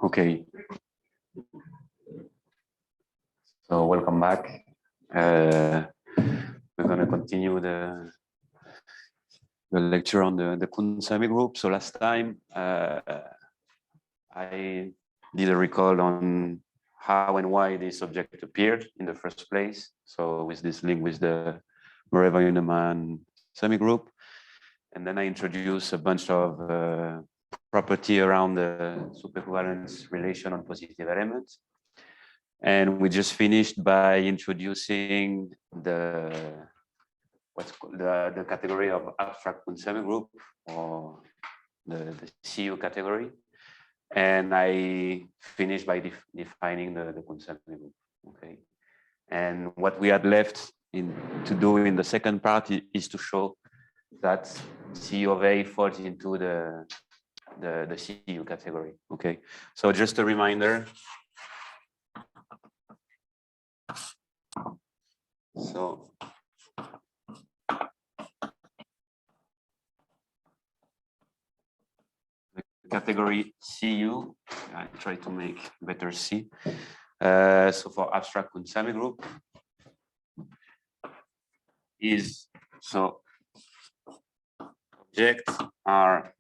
Okay, so welcome back. We're going to continue the lecture on the Cuntz Semigroup. So last time I did a recall on how and why this object appeared in the first place. So with this link with the Moreva-Huneman semigroup. And then I introduced a bunch of property around the superequivalence relation on positive elements. And we just finished by introducing what's called the category of abstract Cuntz semigroup, or the CU category. And I finished by defining the Cuntz semigroup. Okay. And what we had left to do in the second part is to show that CU of A falls into the CU category. Okay. So just a reminder. So the category CU, I try to make better C. So for abstract Cuntz semigroup is, so objects are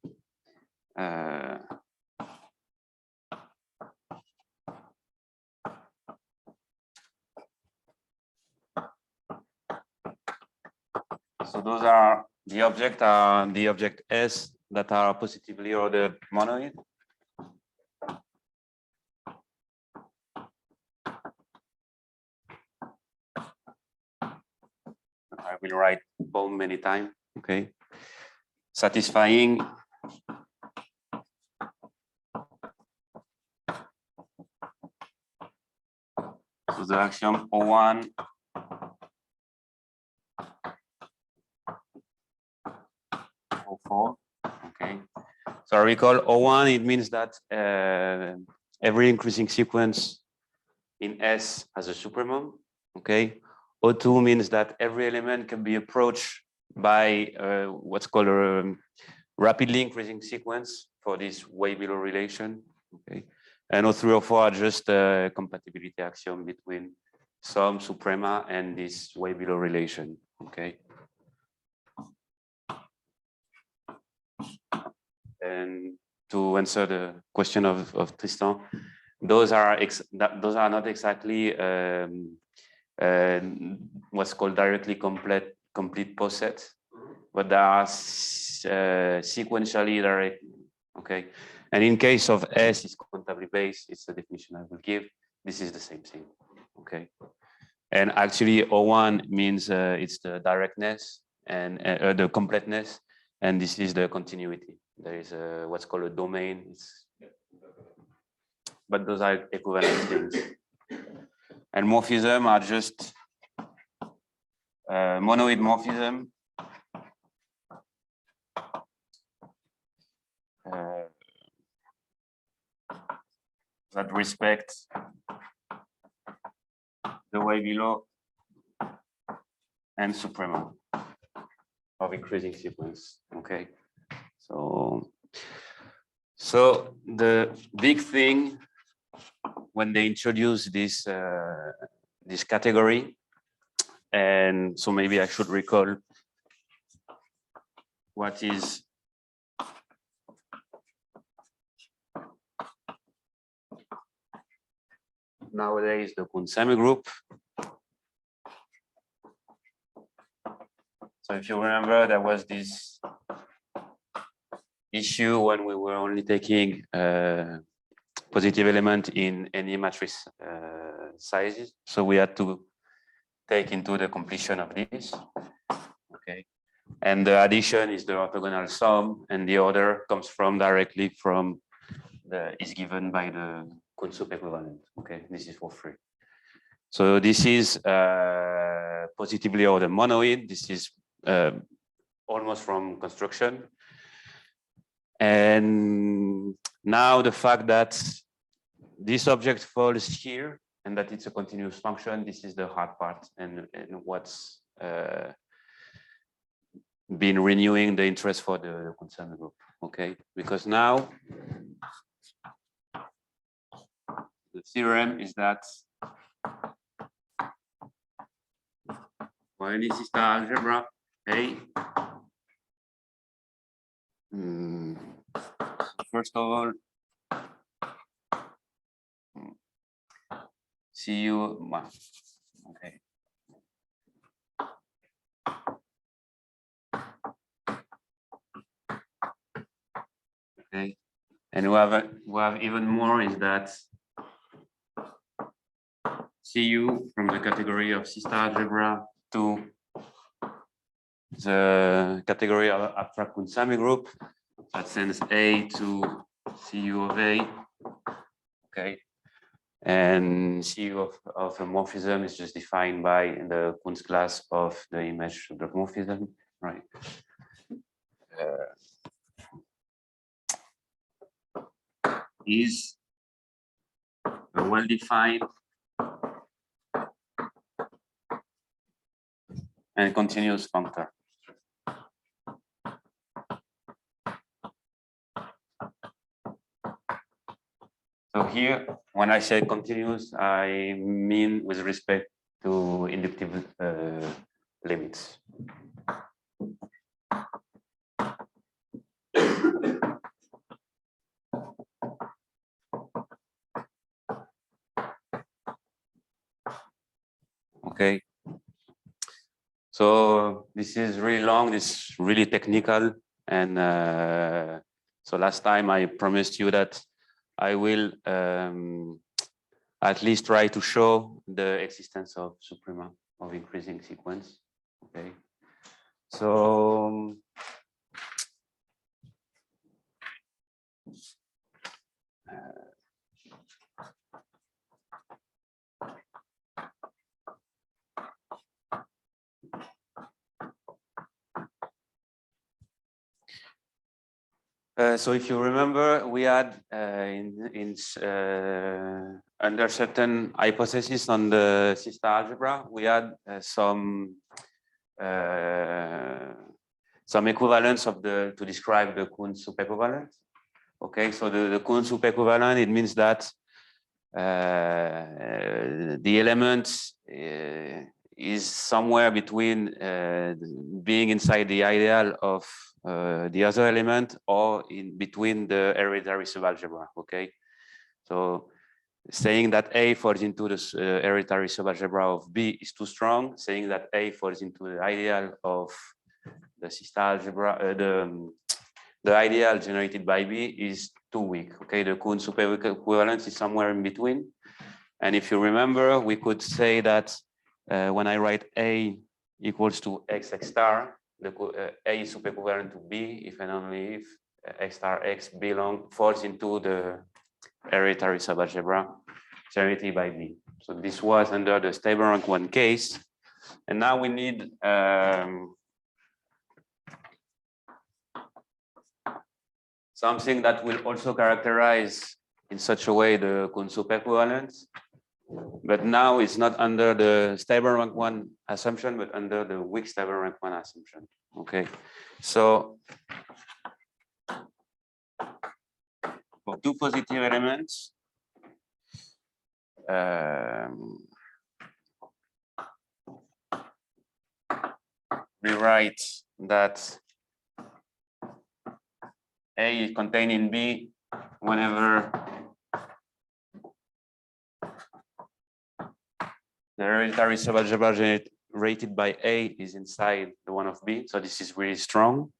so those are the object S that are positively ordered monoid. I will write BOM many times. Okay. Satisfying so the axiom O1 O4. Okay. So I recall O1, it means that every increasing sequence in S has a supremum. Okay. O2 means that every element can be approached by what's called a rapidly increasing sequence for this way below relation. Okay. And O3, O4 are just a compatibility axiom between some suprema and this way below relation. Okay. And to answer the question of Tristan, those are not exactly what's called directly complete posets, but they are sequentially direct. Okay, and in case of S is quantably based, it's the definition I will give. This is the same thing. Okay, and actually O1 means it's the directness and the completeness, and this is the continuity. There is what's called a domain. But those are equivalent things. And morphism are just monoid morphism. That respect the way below and supremum of increasing sequence. Okay. So the big thing when they introduce this this category, and so maybe I should recall what is nowadays the Cuntz semigroup. So if you remember, there was this issue when we were only taking positive element in any matrix sizes. So we had to take into the completion of this. Okay. And the addition is the orthogonal sum, and the order comes from directly from is given by the Cuntz superequivalent. Okay, this is for free. So this is positively ordered monoid. This is almost from construction. And now the fact that this object falls here and that it's a continuous function, this is the hard part, and what's been renewing the interest for the Cuntz semigroup. Okay, because now the theorem is that for any star algebra A, first of all, okay. Okay, and we have even more is that CU from the category of C-star algebra to the category of abstract Cuntz semigroup that sends A to CU of A. Okay, and CU of a morphism is just defined by the Cuntz class of the image of the morphism, right? Is a well-defined and continuous functor. So here, when I say continuous, I mean with respect to inductive limits. Okay. So this is really long, this is really technical. And so last time I promised you that I will at least try to show the existence of suprema of increasing sequence. Okay. So so if you remember, we had under certain hypotheses on the C-star algebra, we had some equivalence of to describe the Cuntz superequivalent. Okay, so the Cuntz superequivalent, it means that the element is somewhere between being inside the ideal of the other element or in between the hereditary subalgebra. Okay, so saying that A falls into the hereditary subalgebra of B is too strong. Saying that A falls into the ideal of the C-star algebra, the ideal generated by B is too weak. Okay, the Cuntz superequivalence is somewhere in between. And if you remember, we could say that when I write A equals to X star, the A is superequivalent to B if and only if X star X falls into the hereditary subalgebra generated by B. So this was under the stable rank 1 case. And now we need something that will also characterize in such a way the Cuntz superequivalence. But now it's not under the stable rank 1 assumption, but under the weak stable rank 1 assumption. Okay, so for two positive elements, we write that A is contained in B whenever the hereditary subalgebra generated by A is inside the one of B. So this is really strong.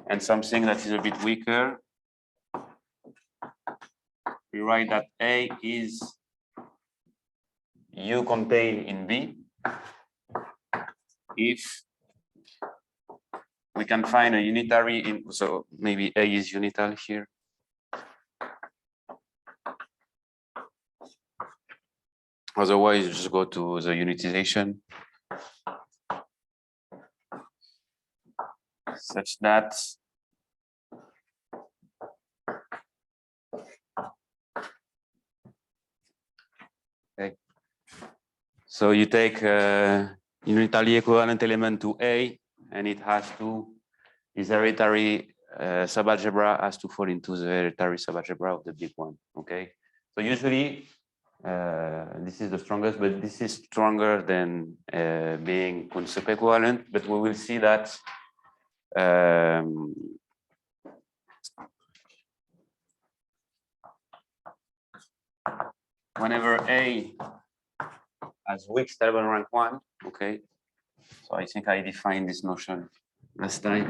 And something that is a bit weaker, we write that A is U contained in B if we can find a unitary so maybe A is unital here. Otherwise, you just go to the unitization such that okay. So you take a unitarily equivalent element to A, and it has to, this hereditary subalgebra has to fall into the hereditary subalgebra of the big one. Okay. So usually this is the strongest, but this is stronger than being Cuntz equivalent. But we will see that whenever A has weak stable rank 1, okay. So I think I defined this notion last time.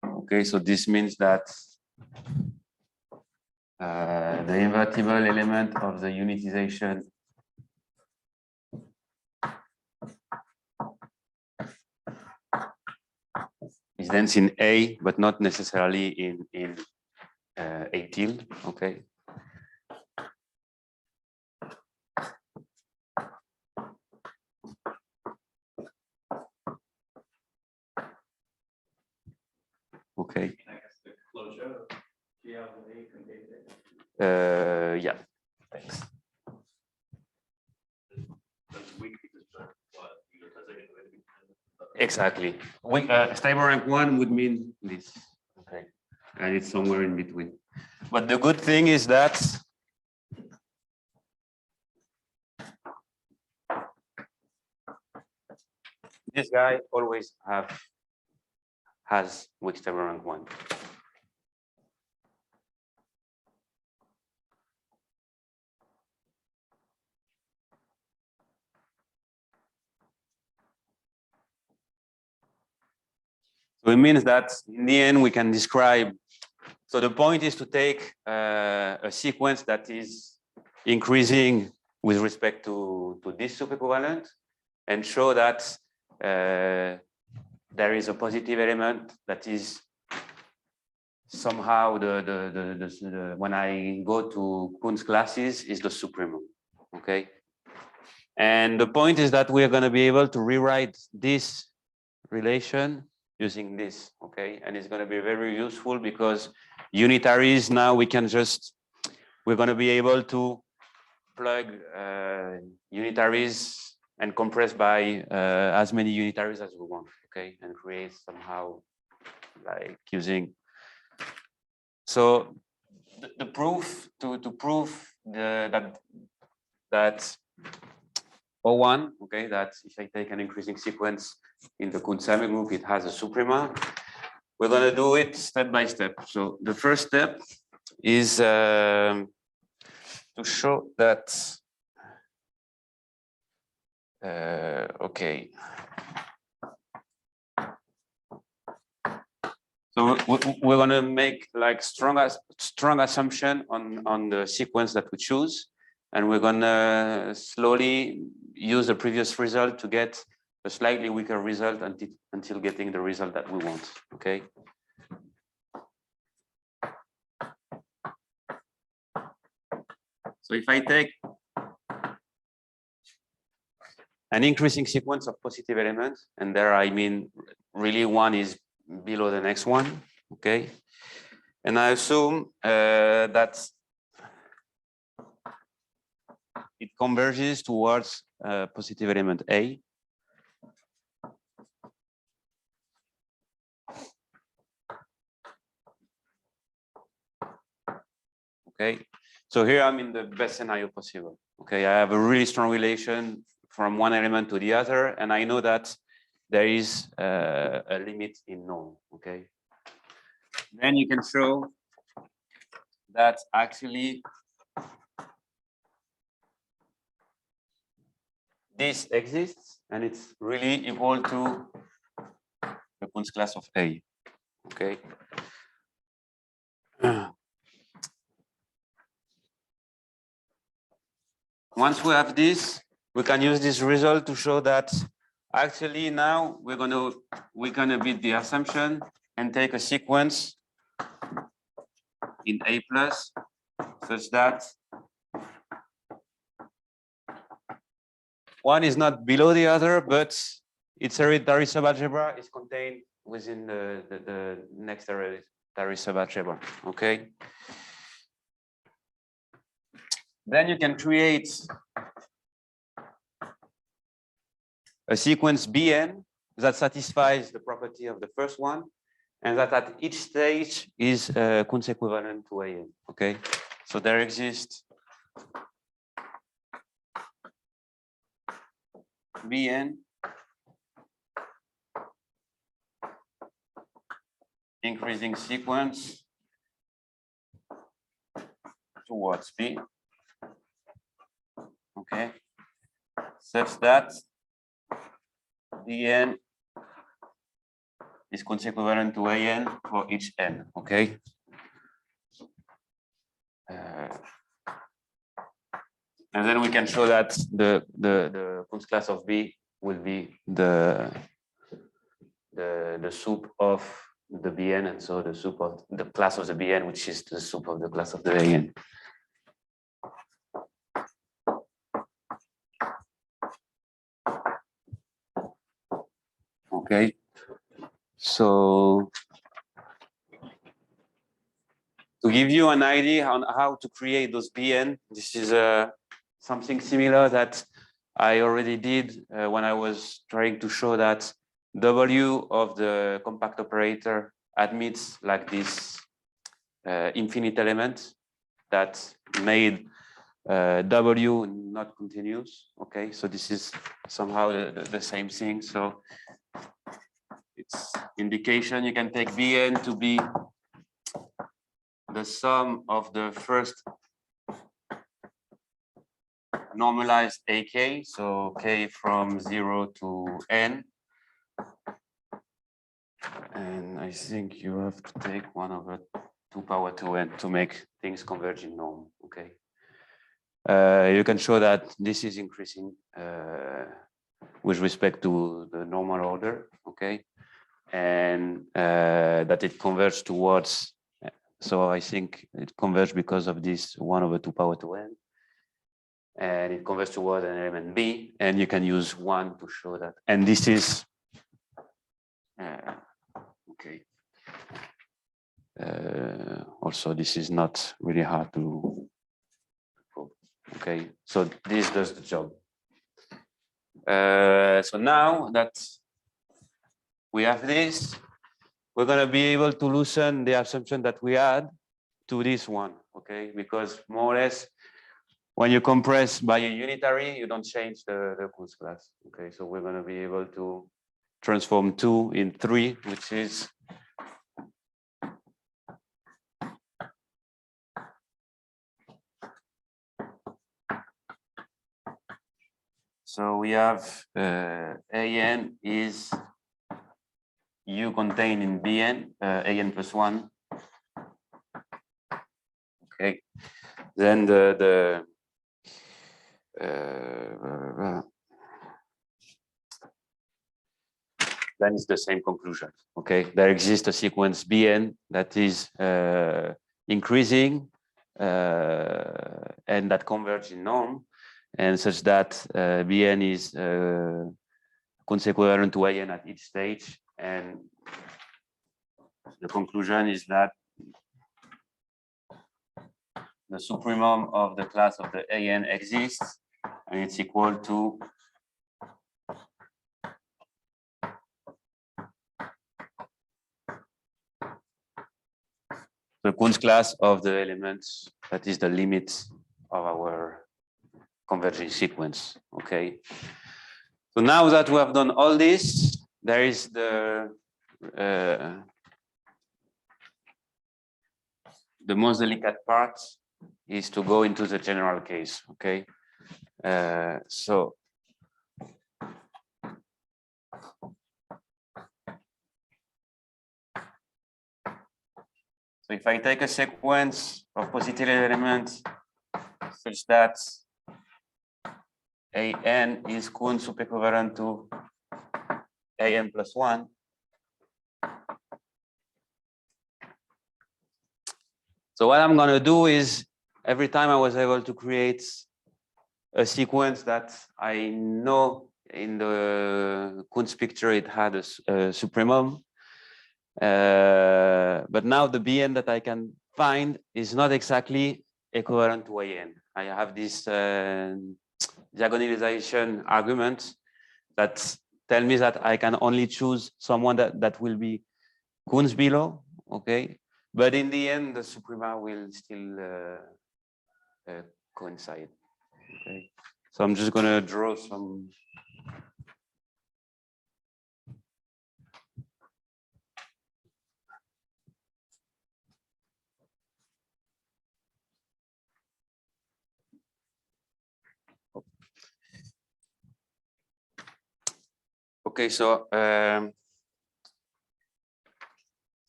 Okay, so this means that the invertible element of the unitization is dense in A, but not necessarily in A tilde. Okay. Okay. Yeah. Thanks. Exactly. Stable rank 1 would mean this. Okay. And it's somewhere in between. But the good thing is that this guy always has weak stable rank 1. So it means that in the end we can describe. So the point is to take a sequence that is increasing with respect to this superequivalent and show that there is a positive element that is somehow when I go to Cuntz classes is the supremum. Okay. And the point is that we are going to be able to rewrite this relation using this, okay? And it's going to be very useful because unitaries now we're going to be able to plug unitaries and compress by as many unitaries as we want, okay? And create somehow like using. So the proof to prove that O1, okay, that if I take an increasing sequence in the Cuntz semigroup, it has a suprema. We're going to do it step by step. So the first step is to show that, okay. So we're going to make like strong assumption on the sequence that we choose. And we're going to slowly use the previous result to get a slightly weaker result until getting the result that we want, okay? So if I take an increasing sequence of positive elements, and there I mean really one is below the next one, okay? And I assume that it converges towards positive element A. Okay, so here I'm in the best scenario possible. Okay, I have a really strong relation from one element to the other, and I know that there is a limit in null. Okay, then you can show that actually this exists, and it's really equal to the Cuntz class of A. Okay. Once we have this, we can use this result to show that actually now we're gonna beat the assumption and take a sequence in A plus such that one is not below the other, but its hereditary subalgebra is contained within the next hereditary subalgebra. Okay. Then you can create a sequence Bn that satisfies the property of the first one, and that at each stage is Cuntz equivalent to AN. Okay, so there exists Bn increasing sequence towards B, okay, such that Bn is Cuntz equivalent to AN for each n, okay? And then we can show that the Cuntz class of B will be the soup of the Bn, and so the soup of the class of the Bn, which is the soup of the class of the An. Okay, so to give you an idea on how to create those Bn, this is something similar that I already did when I was trying to show that W of the compact operator admits like this infinite element that made W not continuous. Okay, so this is somehow the same thing. So it's indication you can take Bn to be the sum of the first normalized AK, so K from 0 to N. And I think you have to take 1/2 power 2n to make things converge in norm, okay? You can show that this is increasing with respect to the normal order, okay? And that it converges towards, so I think it converges because of this 1/2 power 2n. And it converges towards an element B, and you can use 1 to show that. And this is, okay. Also, this is not really hard to, okay. So this does the job. So now that we have this, we're going to be able to loosen the assumption that we had to this one, okay? Because more or less, when you compress by a unitary, you don't change the Cuntz class, okay? So we're going to be able to transform 2 in 3, which is so we have AN is U contained in Bn, AN plus 1. Okay, then then it's the same conclusion. Okay, there exists a sequence Bn that is increasing and that converges in norm, and such that Bn is Cuntz equivalent to An at each stage. And the conclusion is that the supremum of the class of the An exists, and it's equal to the Cuntz class of the elements that is the limit of our converging sequence. Okay. So now that we have done all this, there is the most delicate part is to go into the general case. Okay. So if I take a sequence of positive elements such that An is Cuntz subequivalent to An plus 1, so what I'm going to do is every time I was able to create a sequence that I know in the Cuntz picture it had a supremum, but now the Bn that I can find is not exactly equivalent to An. I have this diagonalization argument that tell me that I can only choose someone that will be Cuntz below, okay? But in the end, the suprema will still coincide, okay? So I'm just gonna draw some. Okay, so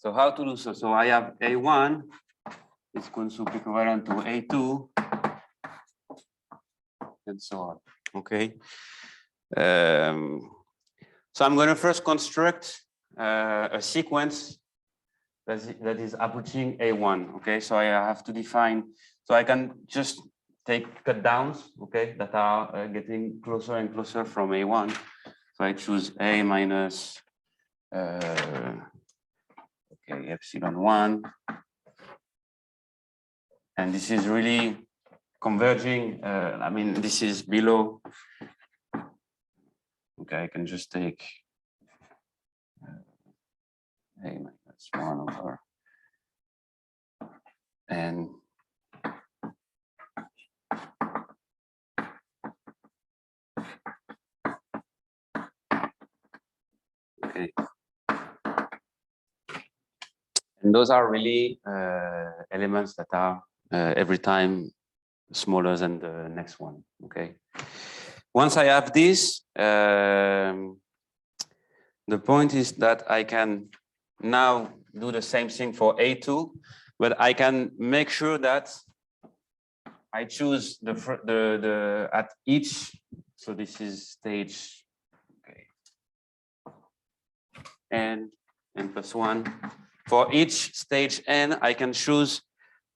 how to do so? So I have A1 is Cuntz equivalent to A2 and so on. Okay. So I'm going to first construct a sequence that is approaching A1. Okay, so I have to define. So I can just take cut downs. Okay, that are getting closer and closer from A1. So I choose A minus epsilon1, and this is really converging. I mean, this is below. Okay, I can just take A minus 1 over n. Okay. And those are really elements that are every time smaller than the next one. Okay. Once I have this, the point is that I can now do the same thing for A2, but I can make sure that I choose the at each. So this is stage, okay, n plus 1. For each stage n, I can choose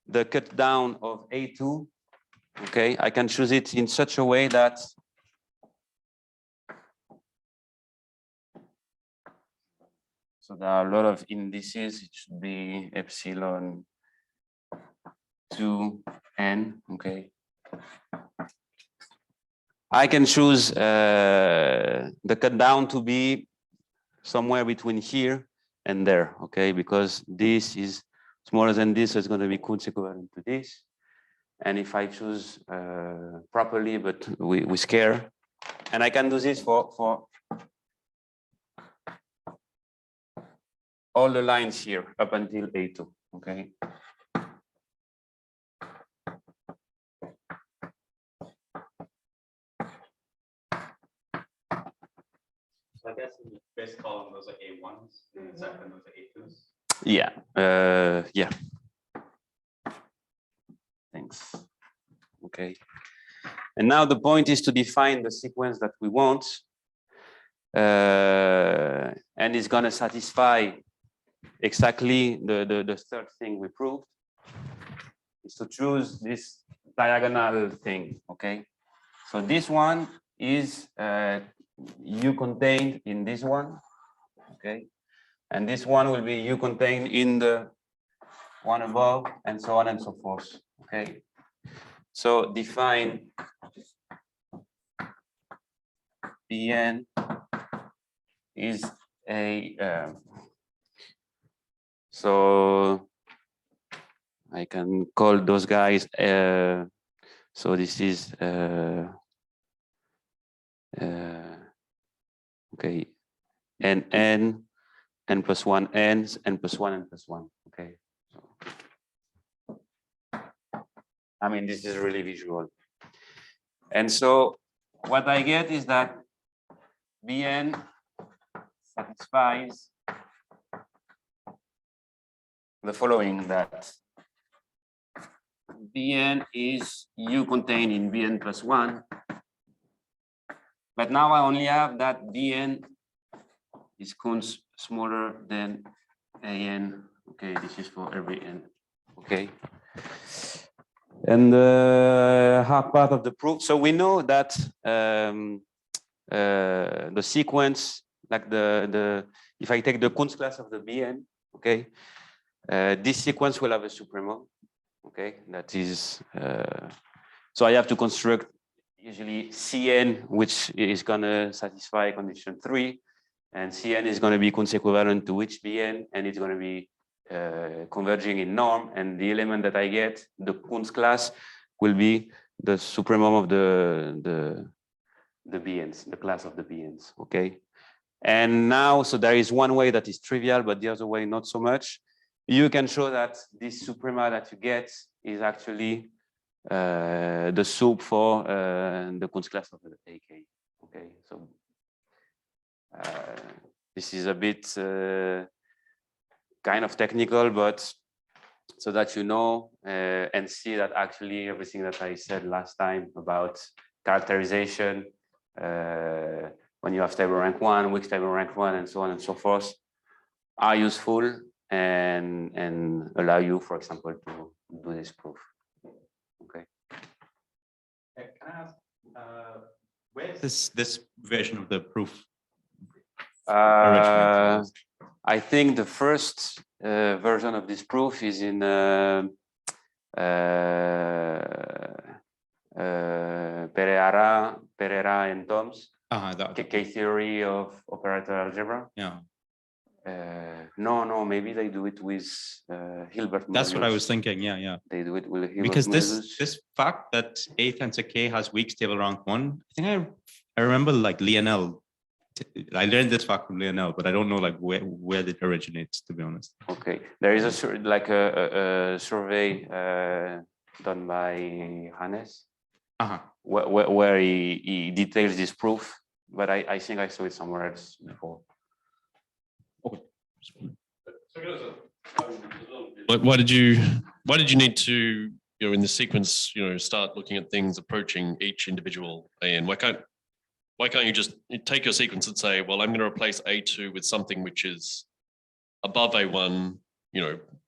the cut down of A2. Okay, I can choose it in such a way that so there are a lot of indices. It should be epsilon 2n. Okay. I can choose the cut down to be somewhere between here and there. Okay, because this is smaller than this, so it's going to be Cuntz equivalent to this. And if I choose properly, but with care, and I can do this for all the lines here up until A2, okay? So I guess in the first column, those are A1s, and the second, those are A2s. Yeah, yeah. Thanks. Okay. And now the point is to define the sequence that we want. And it's going to satisfy exactly the third thing we proved, is to choose this diagonal thing, okay? So this one is U contained in this one, okay? And this one will be U contained in the one above, and so on and so forth, okay? So define Bn is a, so I can call those guys, so this is, okay, n plus 1 n's, n plus 1, n plus 1, okay. So, I mean, this is really visual. And so what I get is that Bn satisfies the following, that Bn is U contained in Bn plus 1. But now I only have that Bn is Cuntz smaller than An. Okay, this is for every n. Okay. And the hard part of the proof. So we know that the sequence, like if I take the Cuntz class of the Bn, okay, this sequence will have a supremum. Okay, that is, so I have to construct usually Cn, which is going to satisfy condition 3, and Cn is going to be Cuntz equivalent to which Bn, and it's going to be converging in norm, and the element that I get, the Cuntz class, will be the supremum of the Bns, the class of the Bns, okay? And now, so there is one way that is trivial, but the other way not so much. You can show that this suprema that you get is actually the soup for the Cuntz class of the AK, okay? So this is a bit kind of technical, but so that you know and see that actually everything that I said last time about characterization, when you have table rank 1, weak table rank 1, and so on and so forth, are useful and allow you, for example, to do this proof. Okay. Can I ask, where is this version of the proof? I think the first version of this proof is in Pereira and Tom's K-theory of operator algebra. Yeah. No, maybe they do it with Hilbert. That's what I was thinking. Yeah. They do it with Hilbert. Because this fact that A tensor K has weak stable rank 1, I think I remember like Lionel. I learned this fact from Lionel, but I don't know like where it originates, to be honest. Okay, there is a survey done by Hannes, where he details this proof, but I think I saw it somewhere else before. Okay. But why did you need to, in the sequence, start looking at things approaching each individual AN? Why can't you just take your sequence and say, well, I'm going to replace A2 with something which is above A1,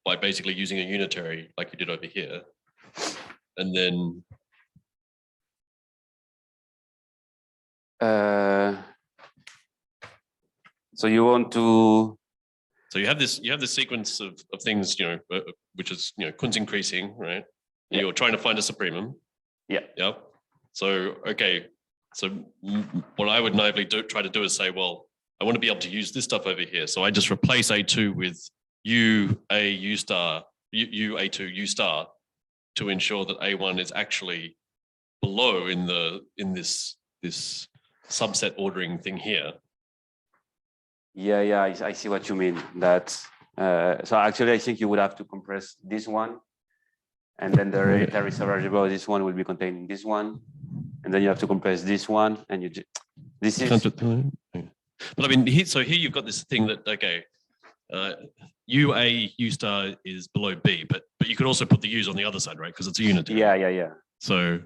by basically using a unitary like you did over here, and then so you want to. So you have this sequence of things, which is Cuntz increasing, right? And you're trying to find a supremum. Yeah. Yeah. So okay. So what I would naively try to do is say, well, I want to be able to use this stuff over here. So I just replace A2 with U, A, U star, U, A2, U star to ensure that A1 is actually below in this subset ordering thing here. Yeah, I see what you mean. That so actually I think you would have to compress this one, and then the hereditary subalgebra of this one will be contained in this one. And then you have to compress this one, and this is. But I mean, here you've got this thing that U star is below B, but you could also put the U's on the other side, right? Because it's a unitary. Yeah. So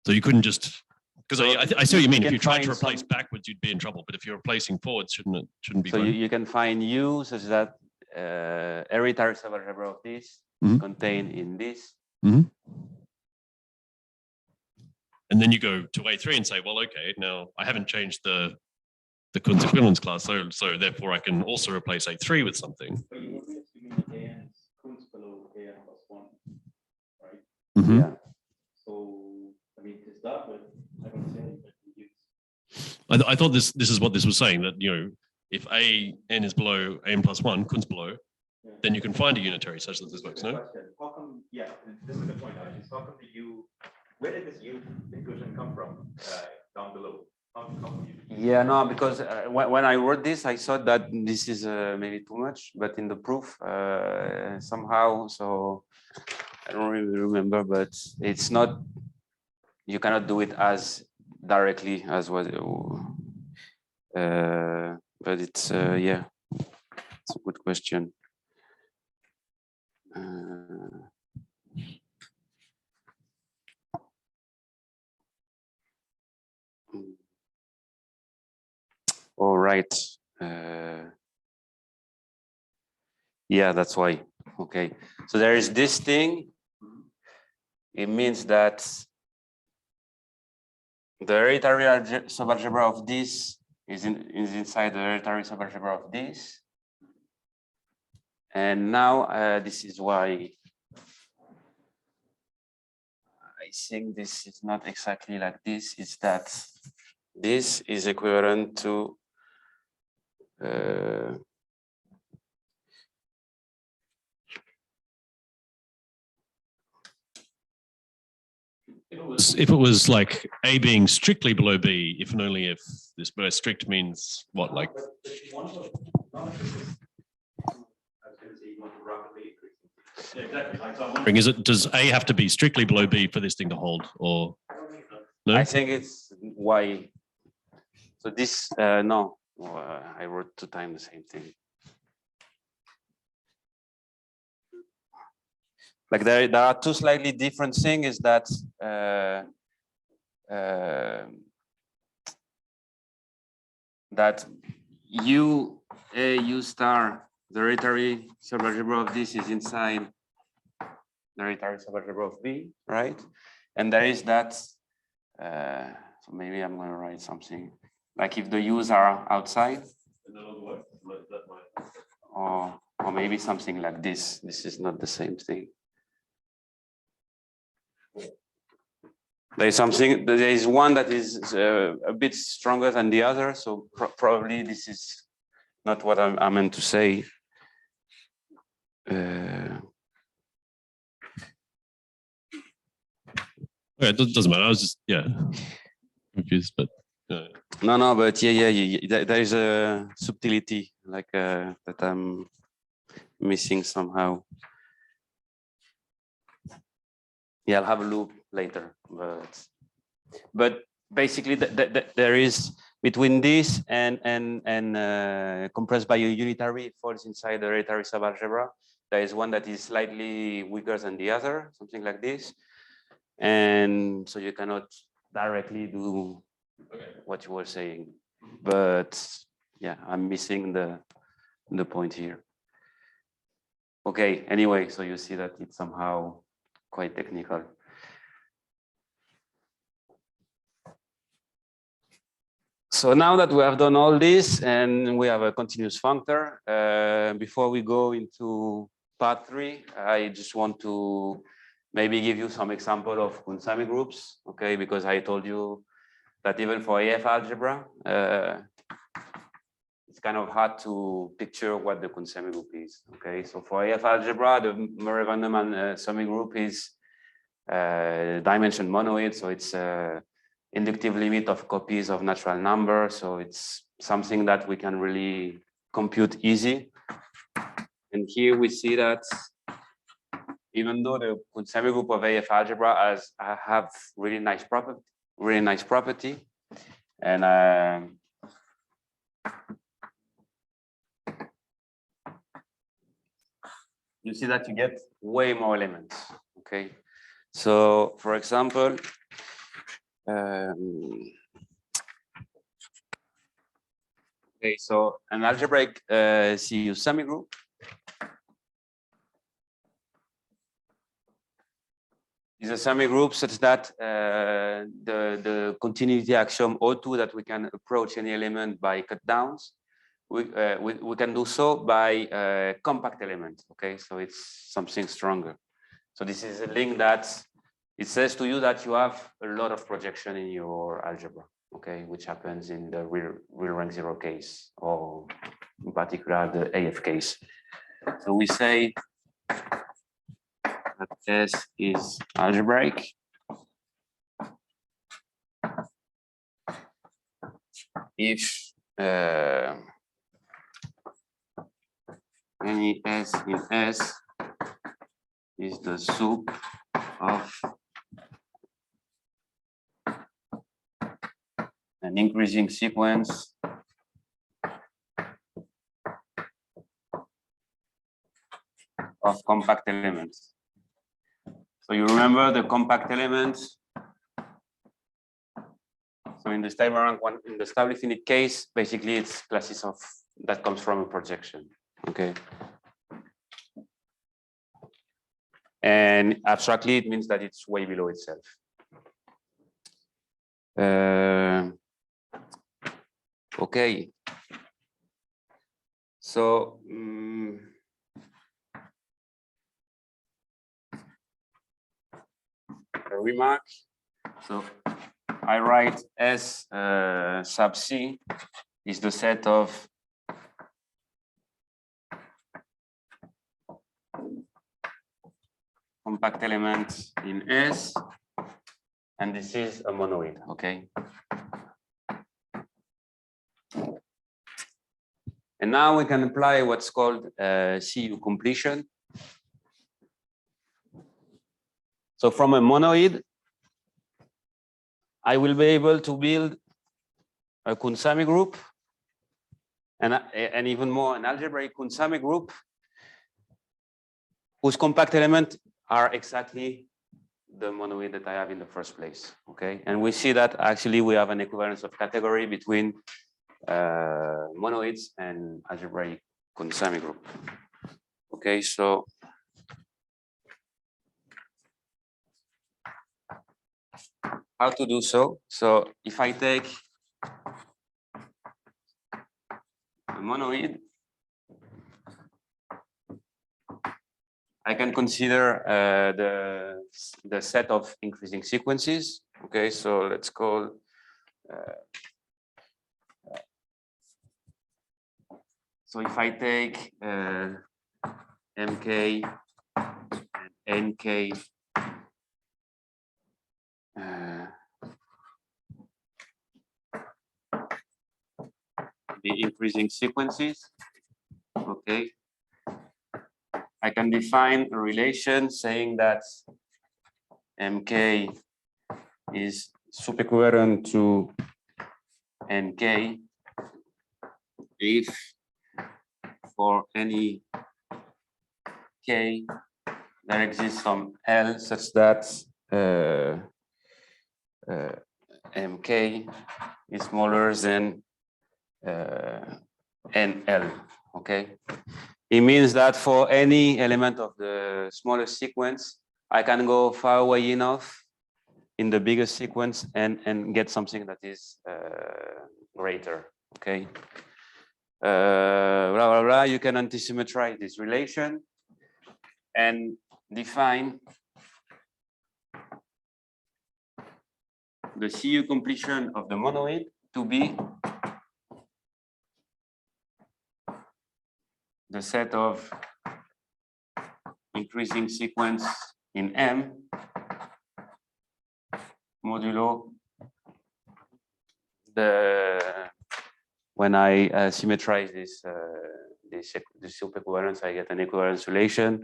you couldn't just because I see what you mean. If you try to replace backwards, you'd be in trouble. But if you're replacing forwards, shouldn't be. So you can find U such that hereditary subalgebra of this contained in this. And then you go to A3 and say, well, okay, now I haven't changed the Cuntz equivalence class, so therefore I can also replace A3 with something. But you would assume AN is Cuntz below AN plus 1, right? Yeah. So I mean, to start with, I don't see any use. I thought this is what this was saying, that if AN is below AN plus 1, Cuntz below, then you can find a unitary such that this works, no? How come, this is a good point, actually. How come where did this U equation come from down below? Yeah, no, because when I wrote this, I thought that this is maybe too much, but in the proof somehow, so I don't really remember, but it's not, you cannot do it as directly as was, but it's, yeah, it's a good question. All right. Yeah, that's why. Okay. So there is this thing. It means that the hereditary subalgebra of this is inside the hereditary subalgebra of this. And now this is why I think this is not exactly like this. It's that this is equivalent to if it was like A being strictly below B, if and only if this by strict means what, like? Is it, does A have to be strictly below B for this thing to hold, or no? I think it's Y. So this no, I wrote 2 times the same thing. Like there are 2 slightly different things. Is that that U star, the rotary subalgebra of this is inside the rotary subalgebra of B, right? And there is that. So maybe I'm going to write something like if the U's are outside, or maybe something like this. This is not the same thing. There is one that is a bit stronger than the other. So probably this is not what I meant to say. Okay, it doesn't matter. I was just, confused, but. No, but yeah. There is a subtlety like that I'm missing somehow. Yeah, I'll have a look later, but basically there is between this and compressed by a unitary falls inside the rotary subalgebra. There is one that is slightly weaker than the other, something like this, and so you cannot directly do what you were saying. But yeah, I'm missing the point here. Okay. Anyway, so you see that it's somehow quite technical. So now that we have done all this and we have a continuous functor, before we go into part 3, I just want to maybe give you some example of Cuntz semigroups, okay? Because I told you that even for AF algebra, it's kind of hard to picture what the Cuntz semigroup is, okay? So for AF algebra, the Murray-Vanderman semigroup is dimension monoid, so it's inductive limit of copies of natural number. So it's something that we can really compute easy. And here we see that even though the Cuntz semigroup of AF algebra have really nice property, and you see that you get way more elements. Okay, so for example. Okay, so an algebraic CU semigroup is a semigroup such that the continuity axiom O2 that we can approach any element by cut downs, we can do so by compact element. Okay, so it's something stronger. So this is a link that it says to you that you have a lot of projection in your algebra, okay, which happens in the real rank 0 case, or in particular the AF case. So we say that S is algebraic if any S in S is the soup of an increasing sequence of compact elements. So you remember the compact elements. So in the stable rank 1, in the stable finite case, basically it's classes of that comes from a projection. Okay. And abstractly, it means that it's way below itself. Okay. So a remark. So I write S sub C is the set of compact elements in S, and this is a monoid, okay? And now we can apply what's called CU completion. So from a monoid, I will be able to build a Cuntz semigroup and even more an algebraic Cuntz semigroup whose compact elements are exactly the monoid that I have in the first place, okay? And we see that actually we have an equivalence of category between monoids and algebraic Cuntz semigroup. Okay, so how to do so? So if I take a monoid, I can consider the set of increasing sequences. Okay, so let's call so if I take MK and NK the increasing sequences, okay, I can define a relation saying that MK is subequivalent to NK if for any K there exists some L such that MK is smaller than NL, okay? It means that for any element of the smallest sequence, I can go far away enough in the biggest sequence and get something that is greater, okay? Blah, blah, blah. You can antisymmetrize this relation and define the CU completion of the monoid to be the set of increasing sequence in M modulo when I symmetrize this subequivalence, I get an equivalence relation,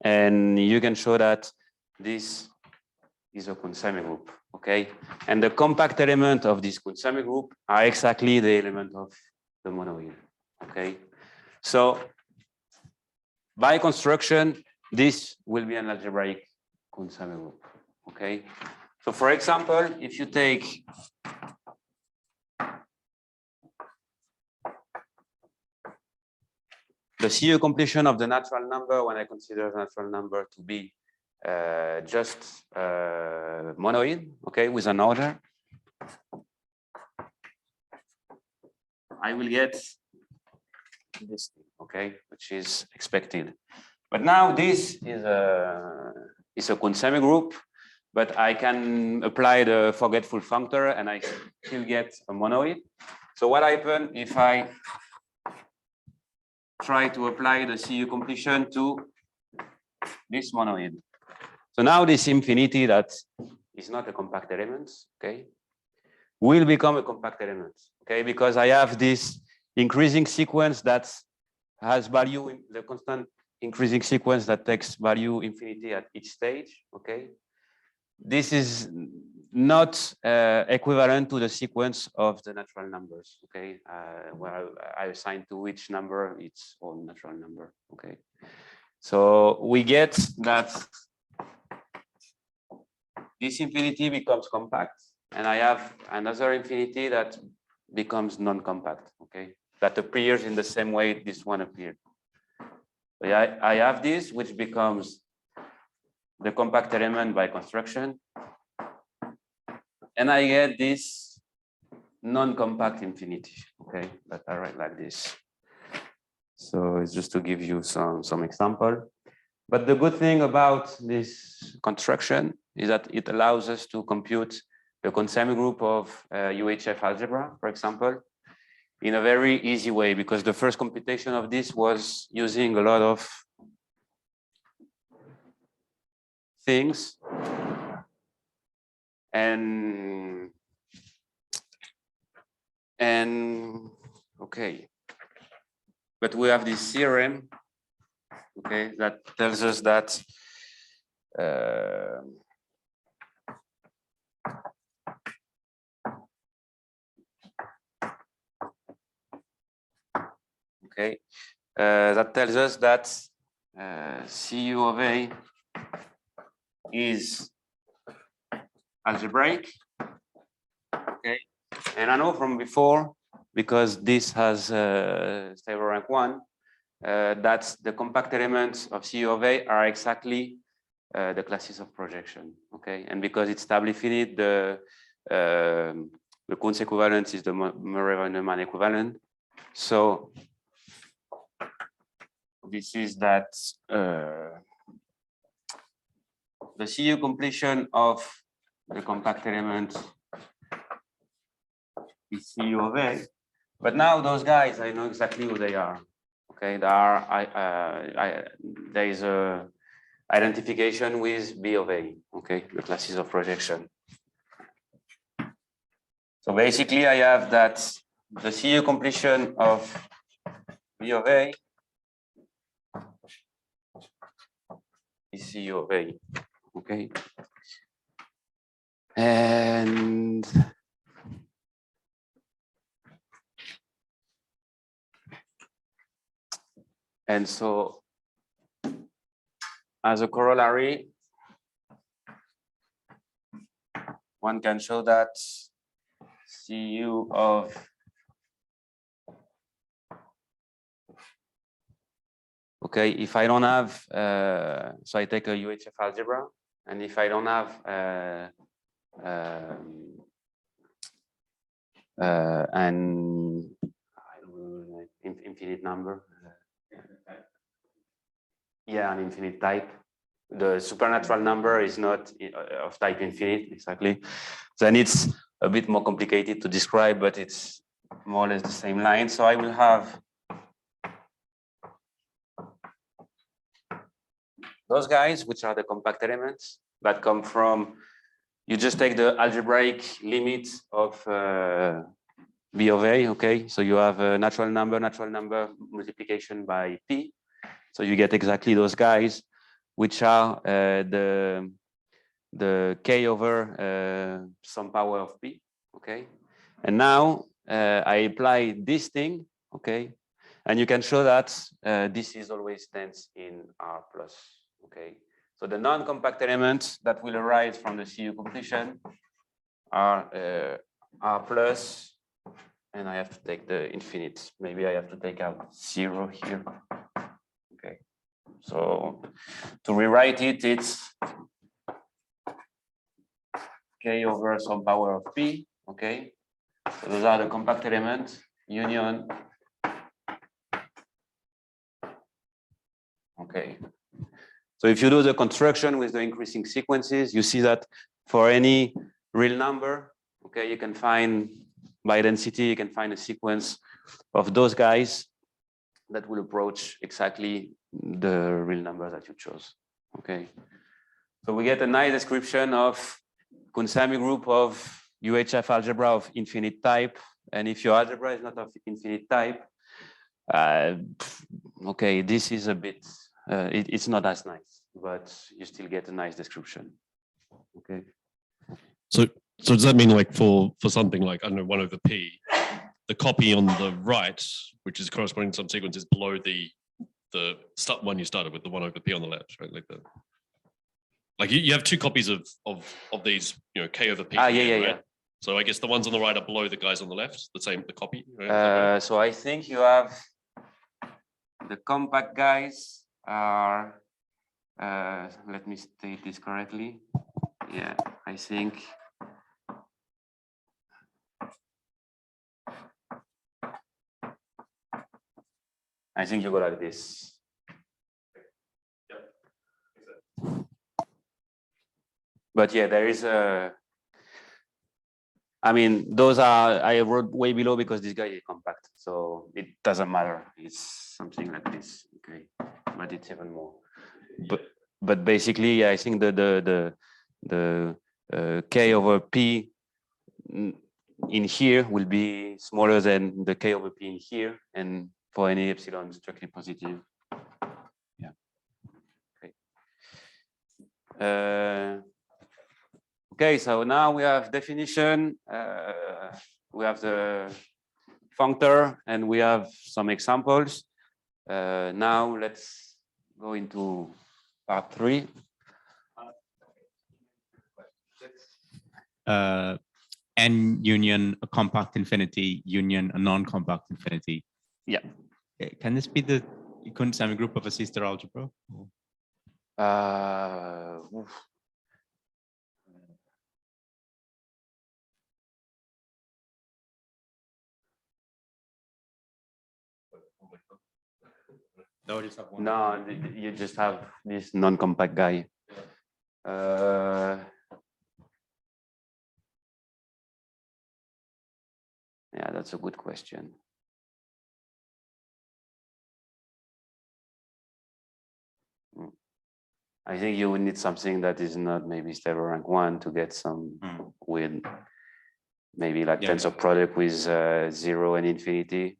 and you can show that this is a Cuntz semigroup, okay? And the compact element of this Cuntz semigroup are exactly the element of the monoid, okay? So by construction, this will be an algebraic Cuntz semigroup, okay? So for example, if you take the CU completion of the natural number, when I consider the natural number to be just monoid, okay, with an order, I will get this thing, okay, which is expected. But now this is a Cuntz semigroup, but I can apply the forgetful functor and I still get a monoid. So what happens if I try to apply the CU completion to this monoid? So now this infinity that is not a compact element, okay, will become a compact element, okay, because I have this increasing sequence that has value in the constant increasing sequence that takes value infinity at each stage, okay. This is not equivalent to the sequence of the natural numbers, okay, where I assign to each number its own natural number, okay. So we get that this infinity becomes compact, and I have another infinity that becomes non-compact, okay, that appears in the same way this one appeared. So I have this, which becomes the compact element by construction, and I get this non-compact infinity, okay, that I write like this. So it's just to give you some example. But the good thing about this construction is that it allows us to compute the semigroup of UHF algebra, for example, in a very easy way, because the first computation of this was using a lot of things. And okay, but we have this theorem, okay, that tells us that okay, that tells us that CU of A is algebraic, okay, and I know from before, because this has stable rank 1, that the compact elements of CU of A are exactly the classes of projection, okay, and because it's stably finite, the Cuntz equivalence is the Murray-Neumann equivalent. So this is that the CU completion of the compact element is CU of A, but now those guys, I know exactly who they are. Okay, there is a identification with B of A. Okay, the classes of projection. So basically, I have that the CU completion of B of A is CU of A. Okay, and so as a corollary, one can show that CU of okay, if I don't have, so I take a UHF algebra, and if I don't have an infinite number, yeah, an infinite type. The supernatural number is not of type infinite, exactly. Then it's a bit more complicated to describe, but it's more or less the same line. So I will have those guys, which are the compact elements that come from, you just take the algebraic limit of B of A, okay? So you have a natural number multiplication by P. So you get exactly those guys, which are the K over some power of P, okay? And now I apply this thing, okay? And you can show that this is always dense in R plus, okay? So the non-compact elements that will arise from the CU completion are R plus, and I have to take the infinite. Maybe I have to take out 0 here. Okay, so to rewrite it, it's K over some power of P, okay? So those are the compact elements, union. Okay. So if you do the construction with the increasing sequences, you see that for any real number, okay, you can find by density, you can find a sequence of those guys that will approach exactly the real number that you chose, okay? So we get a nice description of Cuntz semigroup of UHF algebra of infinite type. And if your algebra is not of infinite type, okay, this is a bit, it's not as nice, but you still get a nice description, okay? So does that mean like for something like, I don't know, 1 over P, the copy on the right, which is corresponding to some sequence, is below the one you started with, the 1 over P on the left, right? Like you have 2 copies of these, you know, K over P. Yeah. So I guess the ones on the right are below the guys on the left, the copy. Right? So I think you have the compact guys are, let me state this correctly. Yeah, I think. You go like this. But yeah, there is a. I mean, those are, I wrote way below because this guy is compact, so it doesn't matter. It's something like this, okay, but it's even more. But basically, I think the K over P in here will be smaller than the K over P in here, and for any epsilon strictly positive. Yeah. Okay. Okay, so now we have definition, we have the functor, and we have some examples. Now let's go into part 3. N union a compact infinity, union a non-compact infinity. Yeah. Can this be the Cuntz semigroup of a C-star algebra? No, just have one. No, you just have this non-compact guy. Yeah, that's a good question. I think you would need something that is not maybe stable rank 1 to get some with maybe like tensor product with 0 and infinity.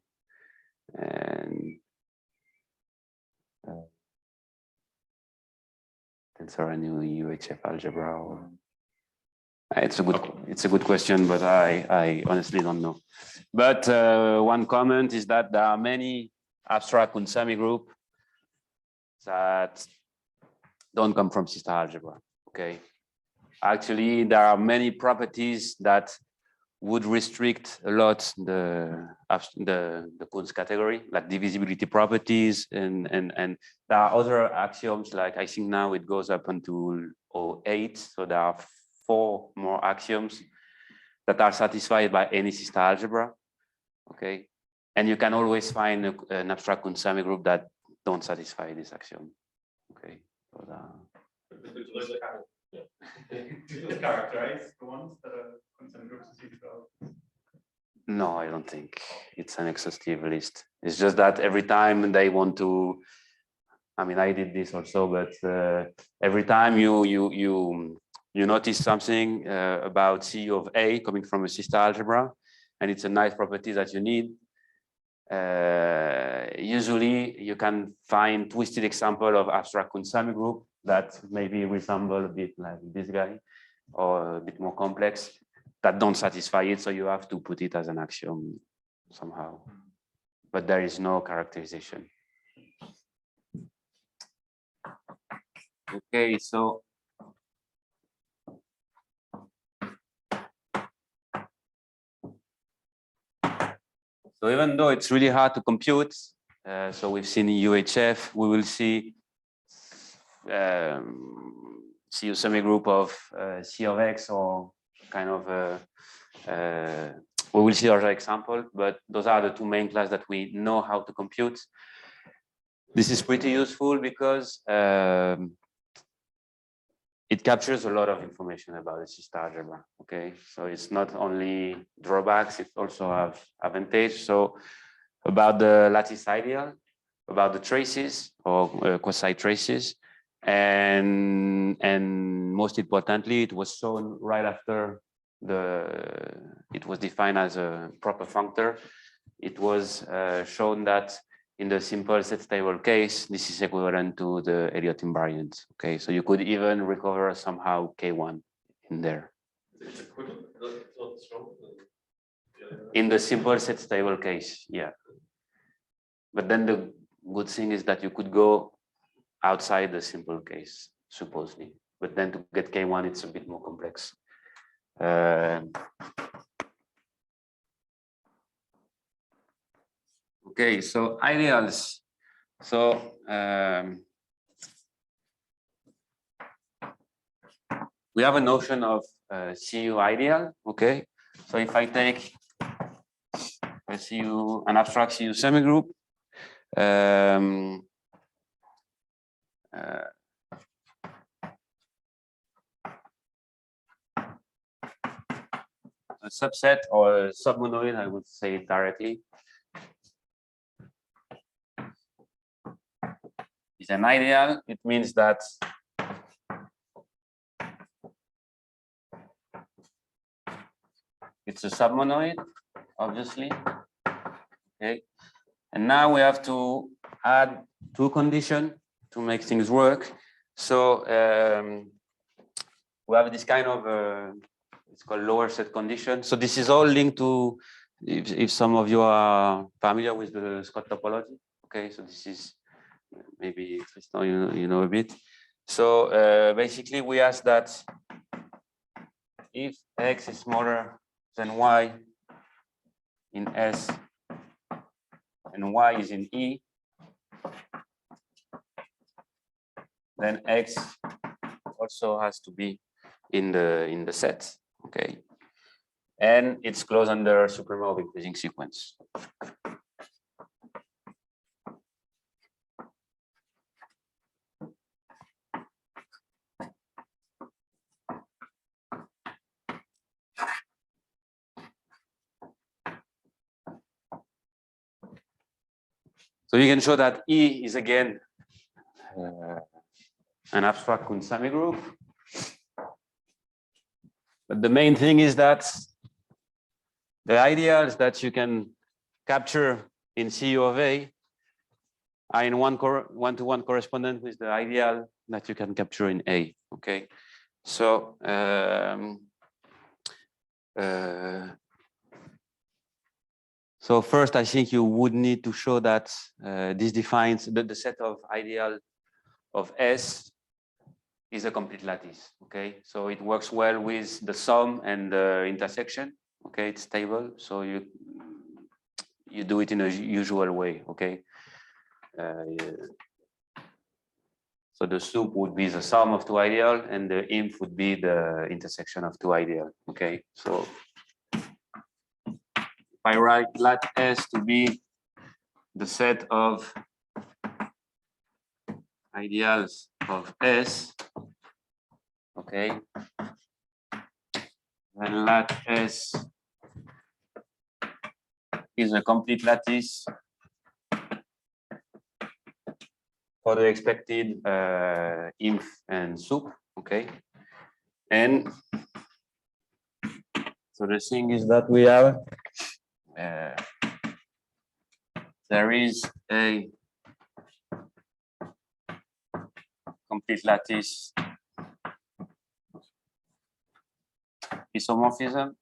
And tensor and UHF algebra. Or, it's a good question, but I honestly don't know. But one comment is that there are many abstract Cuntz semigroup that don't come from C-star algebra. Okay, actually, there are many properties that would restrict a lot the Cuntz category, like divisibility properties, and there are other axioms, like I think now it goes up until 08, so there are 4 more axioms that are satisfied by any C-star algebra. Okay, and you can always find an abstract Cuntz semigroup that don't satisfy this axiom. Okay, so Do those characterize the ones that are Cuntz semigroups of C-star? no, I don't think it's an exhaustive list. It's just that every time they want to, I mean, I did this also, but every time you notice something about CU of A coming from a C-star algebra, and it's a nice property that you need, usually you can find twisted example of abstract Cuntz semigroup that maybe resemble a bit like this guy, or a bit more complex, that don't satisfy it, so you have to put it as an axiom somehow. But there is no characterization. Okay, so even though it's really hard to compute, so we've seen UHF, we will see CU semigroup of C of X, or kind of we will see other example, but those are the 2 main classes that we know how to compute. This is pretty useful because it captures a lot of information about the C-star algebra. Okay, so it's not only drawbacks, it also have advantage. So about the lattice ideal, about the traces or quasi traces, and most importantly, it was shown right after it was defined as a proper functor. It was shown that in the simple set stable case, this is equivalent to the Elliott invariant. Okay, so you could even recover somehow K1 in there. It's equivalent. In the simple set stable case, yeah. But then the good thing is that you could go outside the simple case, supposedly. But then to get K1, it's a bit more complex. Okay, so ideals. So we have a notion of CU ideal. Okay, so if I take a CU, an abstract CU semigroup, a subset or a submonoid, I would say it directly, is an ideal. It means that it's a submonoid, obviously. Okay. And now we have to add two conditions to make things work. So we have this kind of it's called lower set condition. So this is all linked to, if some of you are familiar with the Scott topology. Okay, so this is maybe Tristan, you know a bit. So basically we ask that if X is smaller than Y in S and Y is in E, then X also has to be in the set. Okay, and it's closed under supremum of increasing sequence. So you can show that E is again an abstract Kuntz semigroup. But the main thing is that the ideals that you can capture in CU of A are in one-to-one correspondent with the ideal that you can capture in A. Okay, so so first, I think you would need to show that this defines the set of ideal of S is a complete lattice. Okay, so it works well with the sum and the intersection. Okay, it's stable, so you do it in a usual way. Okay, so the sup would be the sum of two ideal, and the inf would be the intersection of two ideal. Okay, so if I write lat S to be the set of ideals of S, okay, then lat S is a complete lattice for the expected inf and sup. Okay, and so the thing is that we have there is a complete lattice isomorphism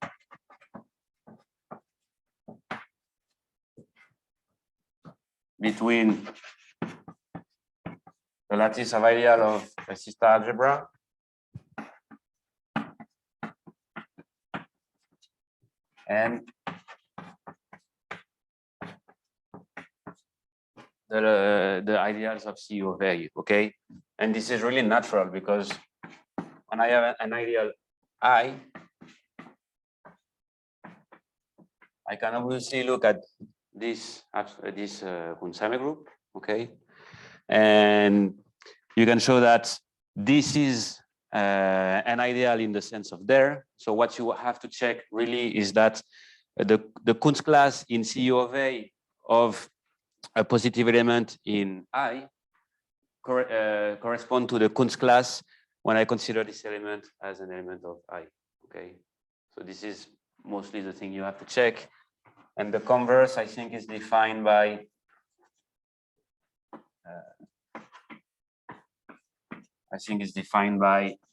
between the lattice of ideal of a system algebra and the ideals of CU of A. Okay, and this is really natural because when I have an ideal I can obviously look at this Kuntz semigroup. Okay, and you can show that this is an ideal in the sense of there. So what you have to check really is that the Kuntz class in CU of A of a positive element in I correspond to the Kuntz class when I consider this element as an element of I. Okay, so this is mostly the thing you have to check, and the converse I think is defined by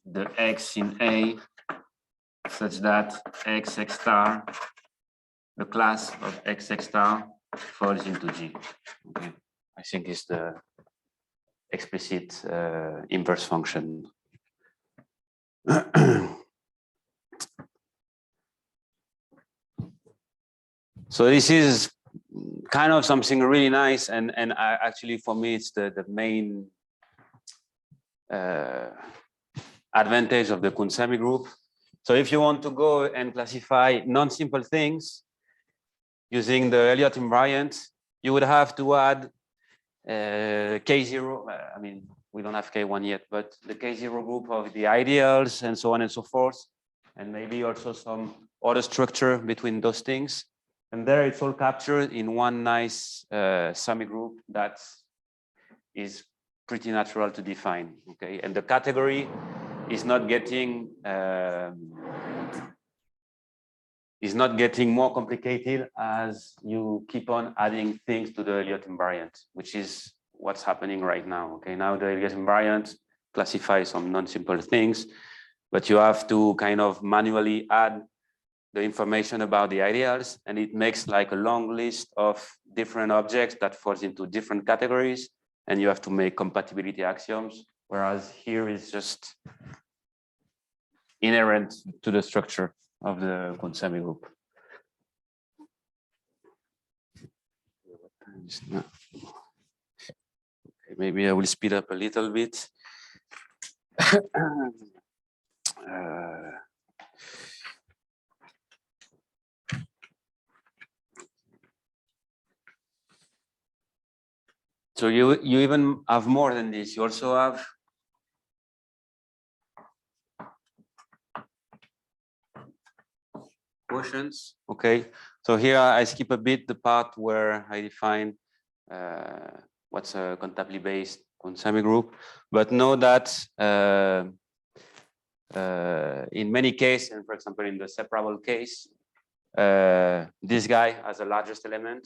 the X in A such that X star, the class of X star falls into G. Okay, I think it's the explicit inverse function. So this is kind of something really nice, and actually for me it's the main advantage of the Kuntz semigroup. So if you want to go and classify non-simple things using the Elliott invariant, you would have to add K0. I mean, we don't have K1 yet, but the K0 group of the ideals and so on and so forth, and maybe also some order structure between those things. And there it's all captured in one nice semigroup that is pretty natural to define, okay? And the category is not getting more complicated as you keep on adding things to the Elliott invariant, which is what's happening right now, okay? Now the Elliott invariant classifies some non-simple things, but you have to kind of manually add the information about the ideals, and it makes like a long list of different objects that falls into different categories, and you have to make compatibility axioms, whereas here is just inherent to the structure of the Cuntz semigroup. Okay, maybe I will speed up a little bit. So you even have more than this. You also have quotients. Okay. So here I skip a bit the part where I define what's a countably based Cuntz semigroup, but know that in many cases, and for example in the separable case, this guy has the largest element,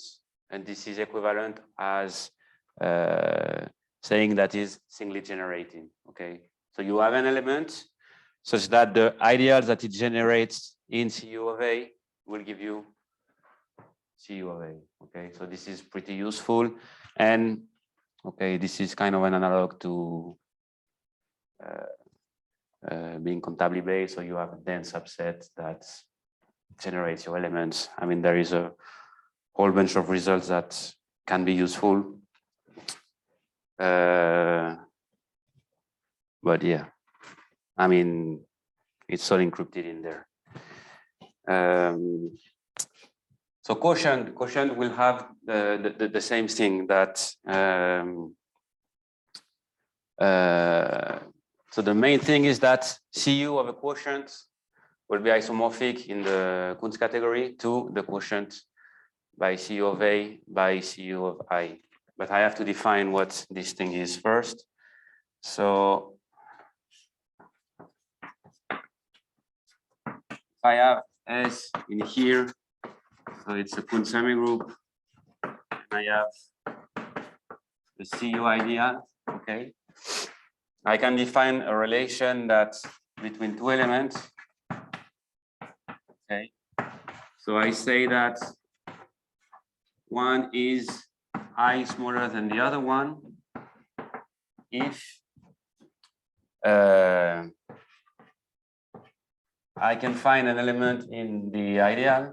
and this is equivalent as saying that is singly generating. Okay, so you have an element such that the ideals that it generates in CU of A will give you CU of A. Okay, so this is pretty useful, and okay, this is kind of an analog to being countably based. So you have a dense subset that generates your elements. I mean, there is a whole bunch of results that can be useful. But yeah, I mean, it's all encrypted in there. So quotient will have the same thing that. So the main thing is that CU of a quotient will be isomorphic in the Cuntz category to the quotient by CU of A by CU of I. But I have to define what this thing is first. So if I have S in here, so it's a Cuntz semigroup, and I have the CU ideal, okay? I can define a relation that's between two elements, okay? So I say that one is I smaller than the other one if I can find an element in the ideal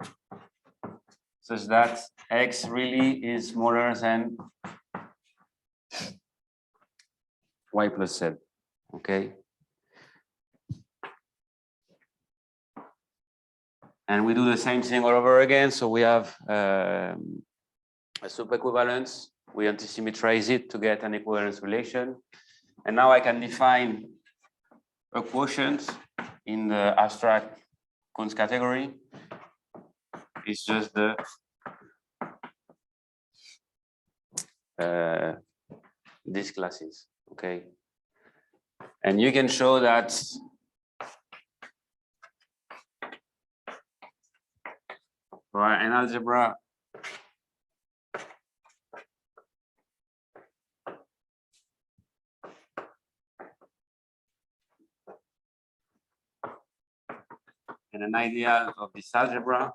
such that X really is smaller than Y plus Z, okay? And we do the same thing all over again. So we have a subequivalence. We antisymmetrize it to get an equivalence relation. And now I can define a quotient in the abstract Cuntz category. It's just the these classes, okay? And you can show that for an algebra and an ideal of this algebra,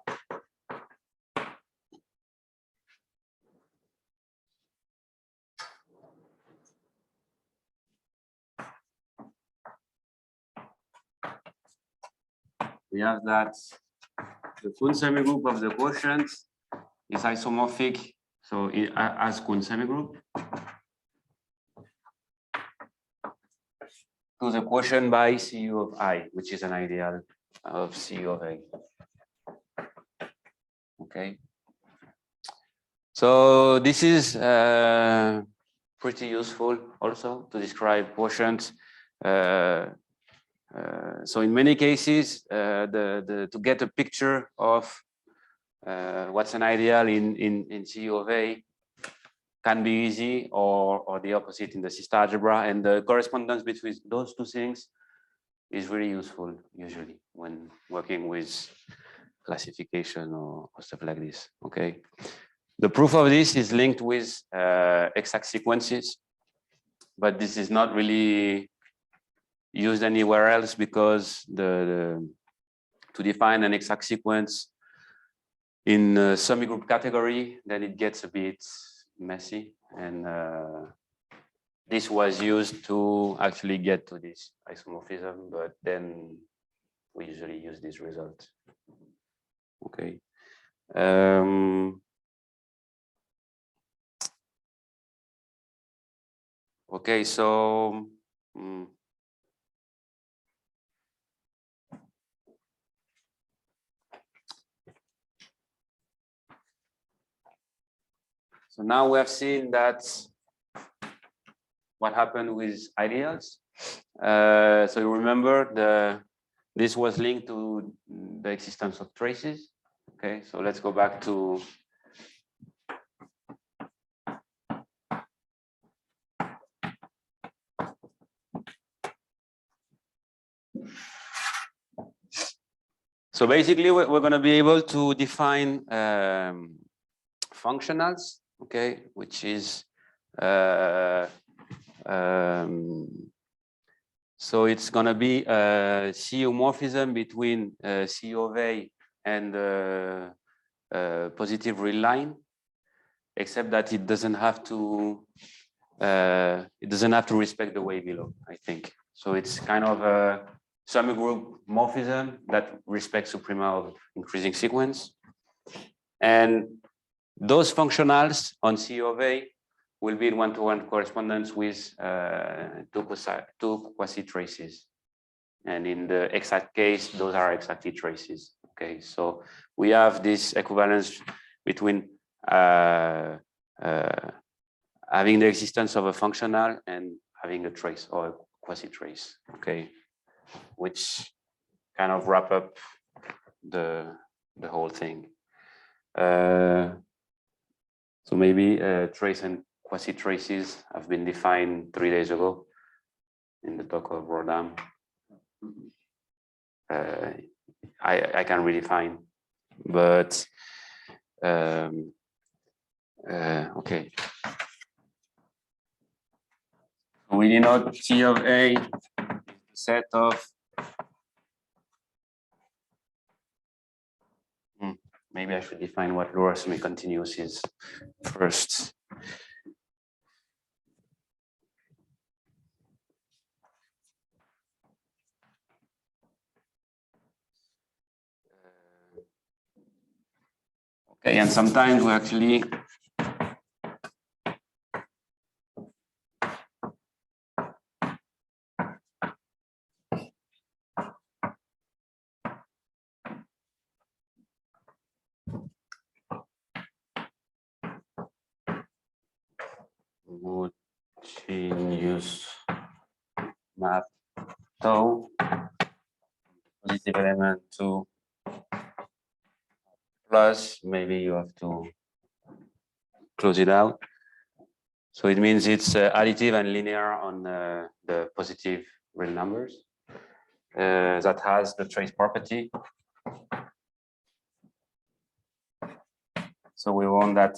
we have that the Cuntz semigroup of the quotient is isomorphic, so it as Cuntz semigroup to the quotient by CU of I, which is an ideal of CU of A. Okay. So this is pretty useful also to describe quotients. So in many cases, to get a picture of what's an ideal in C of A can be easy, or the opposite in the C-star algebra, and the correspondence between those two things is really useful usually when working with classification or stuff like this. Okay, the proof of this is linked with exact sequences, but this is not really used anywhere else because to define an exact sequence in a semigroup category, then it gets a bit messy, and this was used to actually get to this isomorphism, but then we usually use this result. Okay. Okay, so so now we have seen that what happened with ideals. So you remember this was linked to the existence of traces. Okay, so let's go back to so basically we're going to be able to define functionals, okay, which is so it's going to be a C homomorphism between C of A and positive real line, except that it doesn't have to respect the way below, I think. So it's kind of a semigroup morphism that respects suprema of increasing sequence, and those functionals on C of A will be in one-to-one correspondence with two quasi-traces. And in the exact case, those are exactly traces. Okay, so we have this equivalence between having the existence of a functional and having a trace or a quasi-trace. Okay, which kind of wrap up the whole thing. So maybe trace and quasi-traces have been defined 3 days ago in the talk of Rodam. I can redefine, but okay. We denote T of A is the set of maybe I should define what Laurent semi-continuous is first. Okay, and sometimes we actually homogeneous map tau positive element to plus, maybe you have to close it out. So it means it's additive and linear on the positive real numbers that has the trace property. So we want that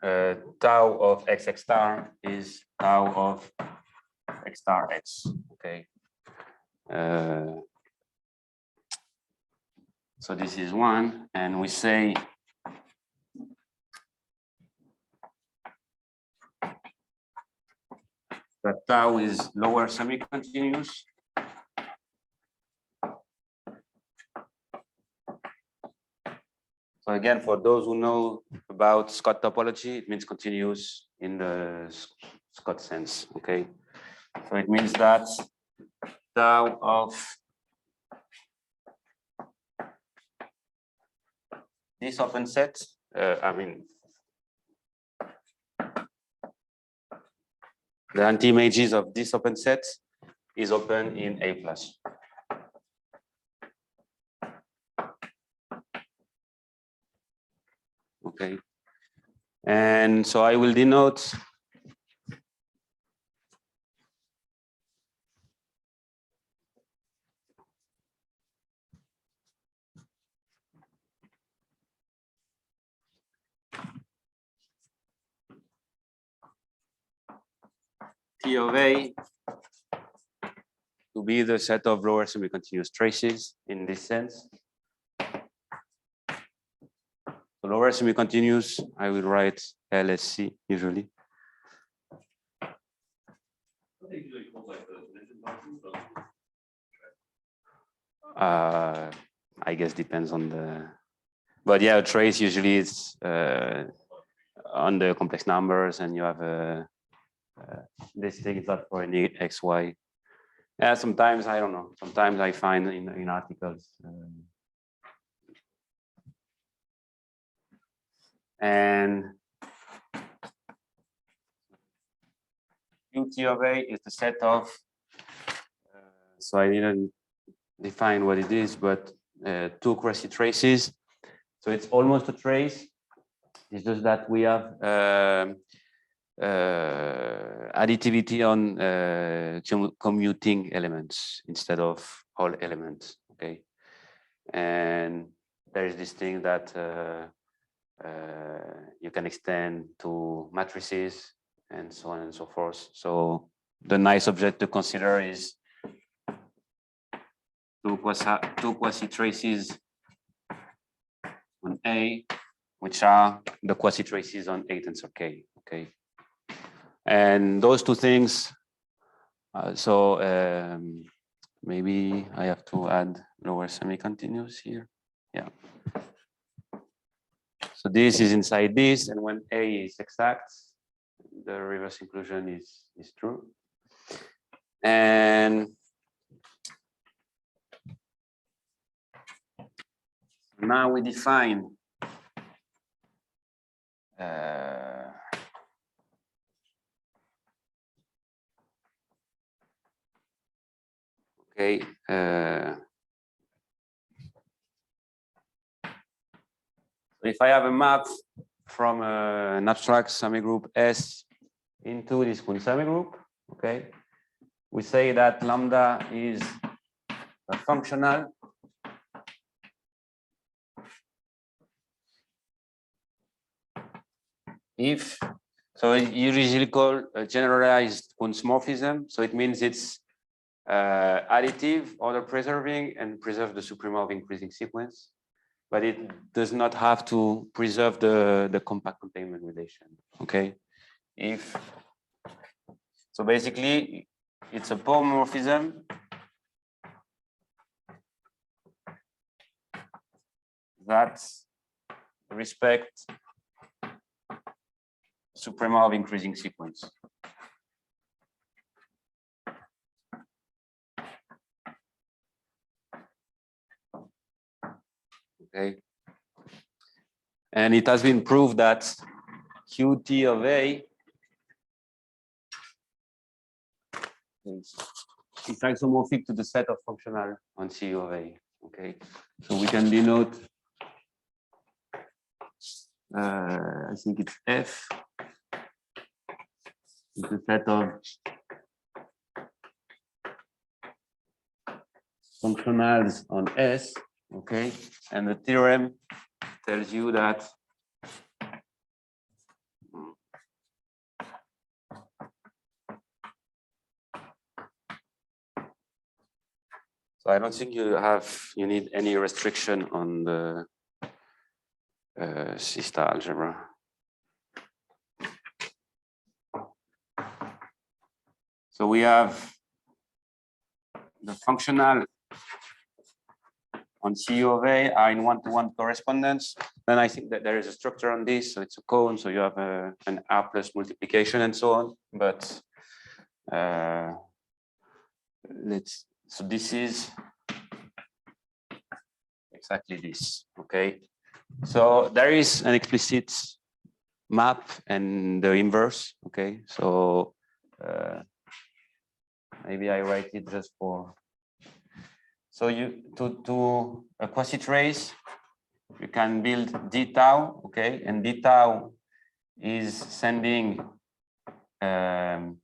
the tau of xx star is tau of x star x. Okay. So this is one, and we say that tau is lower semi-continuous. So again, for those who know about Scott topology, it means continuous in the Scott sense. Okay, so it means that tau of this open set, I mean, the anti-images of this open set is open in A plus. Okay. And so I will denote T of A to be the set of lower semi-continuous traces in this sense. So lower semi-continuous, I will write LSC usually. I guess depends on the, but yeah, a trace usually is on the complex numbers, and you have this thing is not for any XY. Yeah, sometimes I don't know. Sometimes I find in articles. And Qt of A is the set of, so I didn't define what it is, but two quasi traces. So it's almost a trace. It's just that we have additivity on commuting elements instead of all elements. Okay, and there is this thing that you can extend to matrices and so on and so forth. So the nice object to consider is two quasi traces on A, which are the quasi traces on A tensor K. Okay, and those two things. Maybe I have to add lower semi-continuous here. Yeah. So this is inside this, and when A is exact, the reverse inclusion is true. And now we define okay. If I have a map from an abstract semigroup S into this Cuntz semigroup, okay, we say that lambda is a functional if, so you usually call a generalized Cuntz morphism. So it means it's additive, order preserving, and preserve the suprema of increasing sequence. But it does not have to preserve the compact containment relation. Okay, if so, basically it's a polymorphism that respect suprema of increasing sequence. Okay, and it has been proved that Qt of A is isomorphic to the set of functional on C of A. Okay, so we can denote, I think it's F, is the set of functionals on S. Okay, and the theorem tells you that so I don't think you need any restriction on the C-star algebra. So we have the functional on C of A are in one-to-one correspondence. Then I think that there is a structure on this, so it's a cone, so you have an R plus multiplication and so on. But so this is exactly this, okay? So there is an explicit map and the inverse, okay? So maybe I write it just for. So you to a quasi trace, you can build d tau, okay, and d tau is sending the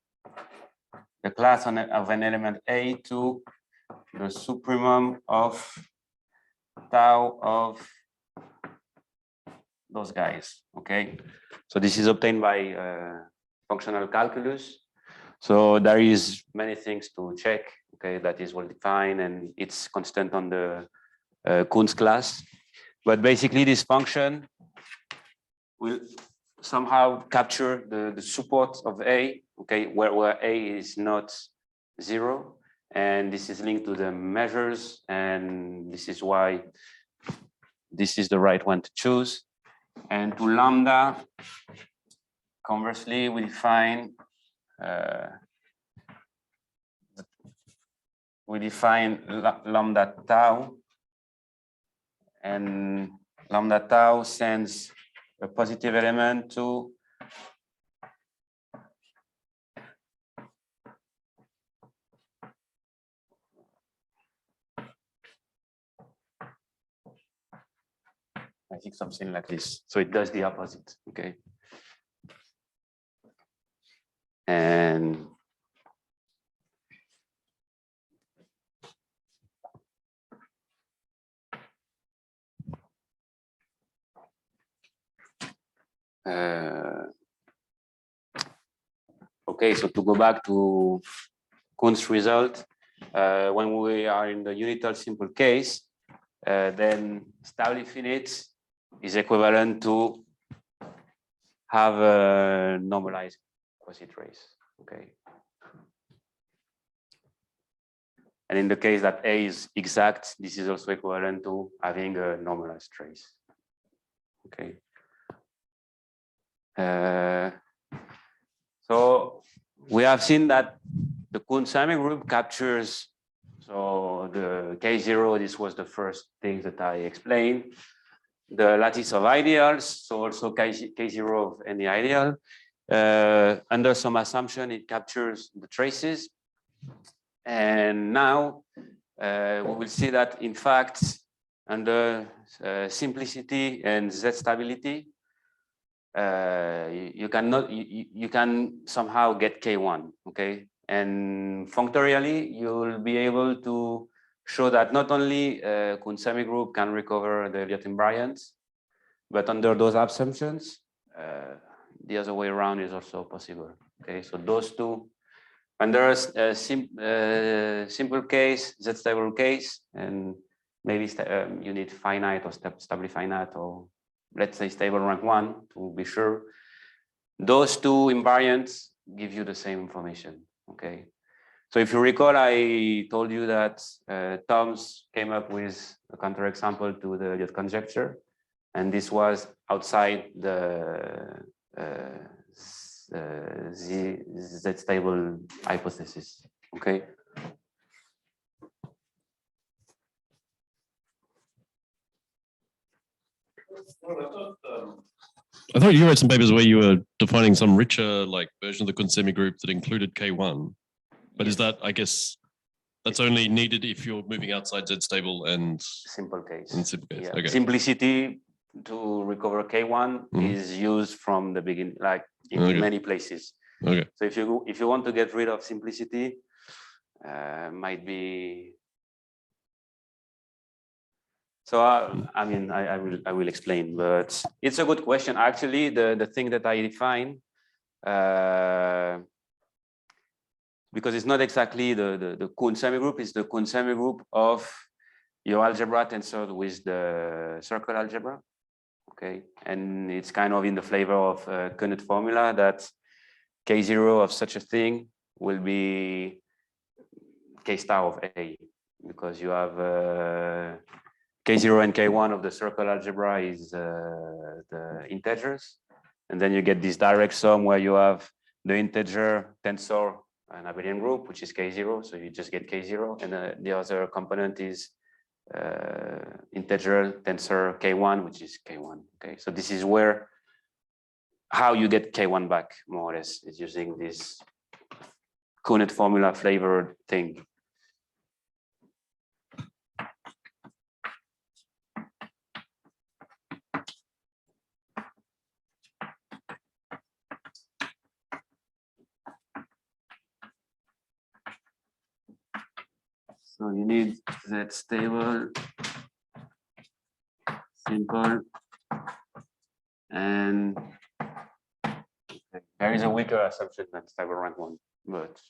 class of an element A to the supremum of tau of those guys, okay? So this is obtained by functional calculus. So there is many things to check, okay? That is well defined and it's constant on the Cuntz class. But basically this function will somehow capture the support of A, okay, where A is not 0. And this is linked to the measures. And this is why this is the right one to choose. And to lambda, conversely, we define lambda tau, and lambda tau sends a positive element to I think something like this. So it does the opposite, okay? And okay, so to go back to Cuntz result, when we are in the unital simple case, then stable infinite is equivalent to have a normalized quasi-trace, okay? And in the case that A is exact, this is also equivalent to having a normalized trace, okay? So we have seen that the Cuntz semigroup captures, so the K0, this was the first thing that I explained, the lattice of ideals, so also K0 of any ideal. Under some assumption, it captures the traces. And now we will see that, in fact, under simplicity and Z stability, you can somehow get K1, okay? And functorially, you'll be able to show that not only Cuntz semigroup can recover the Elliott invariants, but under those assumptions, the other way around is also possible. Okay, so those two, under a simple case, Z stable case, and maybe you need finite or stably finite, or let's say stable rank 1 to be sure. Those two invariants give you the same information. Okay. So if you recall, I told you that Thoms came up with a counterexample to the Elliott conjecture, and this was outside the Z-stable hypothesis. Okay. I thought you wrote some papers where you were defining some richer like version of the Cuntz semigroup that included K1. But is that, I guess, that's only needed if you're moving outside Z stable and simple case. In simple case. Yeah. Okay. Simplicity to recover K1 is used from the beginning, like in many places. Okay. So if you want to get rid of simplicity, might be. So I mean, I will explain, but it's a good question. Actually, the thing that I define. Because it's not exactly the Cuntz semigroup, it's the Cuntz semigroup of your algebra tensored with the circle algebra. Okay, and it's kind of in the flavor of Cuntz formula that K0 of such a thing will be K star of A, because you have K0 and K1 of the circle algebra is the integers, and then you get this direct sum where you have the integer tensor an abelian group, which is K0, so you just get K0, and the other component is integer tensor K1, which is K1. Okay, so this is how you get K1 back, more or less, is using this Kunet formula flavored thing. So you need that stable, simple, and there is a weaker assumption than stable rank 1, but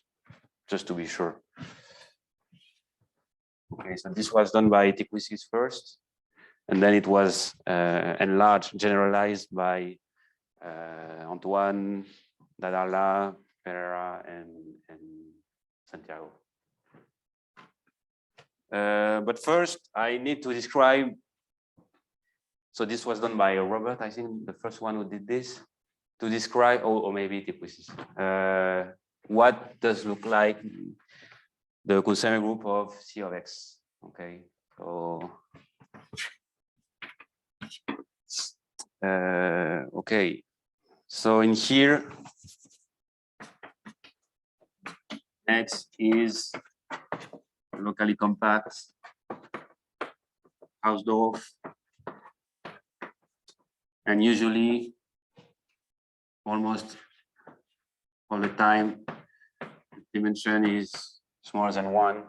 just to be sure. Okay, so this was done by Tikwisis first, and then it was enlarged, generalized by Antoine, Dadala, Pereira, and Santiago. But first, I need to describe. So this was done by Robert, I think, the first one who did this, to describe, or maybe Tikwisis, what does look like the Semigroup of C of X. Okay, so okay, so in here, X is locally compact, Hausdorff, and usually almost all the time dimension is smaller than 1,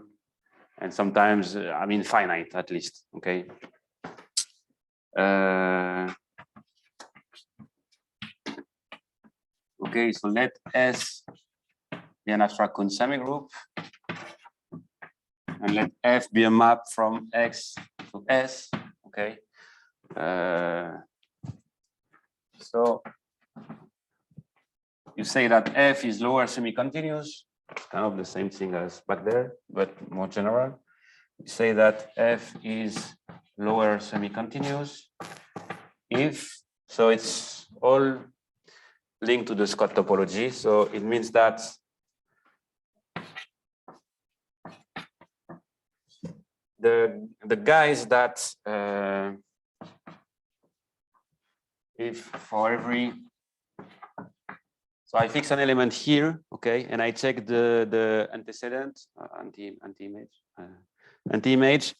and sometimes I mean finite at least. Okay. Okay, so let S be an abstract Kuntz semigroup, and let F be a map from X to S. Okay. So you say that F is lower semi-continuous, kind of the same thing as back there, but more general. You say that F is lower semi-continuous if, so it's all linked to the Scott topology. So it means that the guys that if for every, so I fix an element here, okay, and I check the antecedent anti-image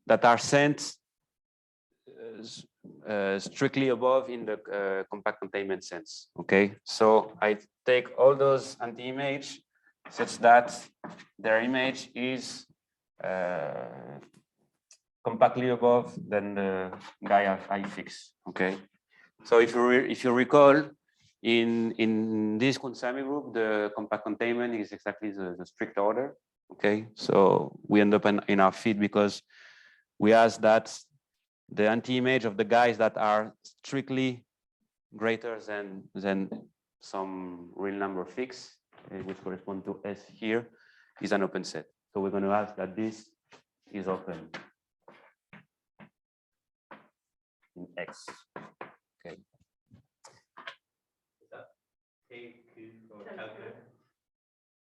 that are sent strictly above in the compact containment sense. Okay, so I take all those anti-image such that their image is compactly above than the guy I fix. Okay, so if you recall, in this Kuntz semigroup, the compact containment is exactly the strict order. Okay, so we end up in our feed because we ask that the anti-image of the guys that are strictly greater than some real number fixed, which correspond to S here, is an open set. So we're going to ask that this is open in X. Okay.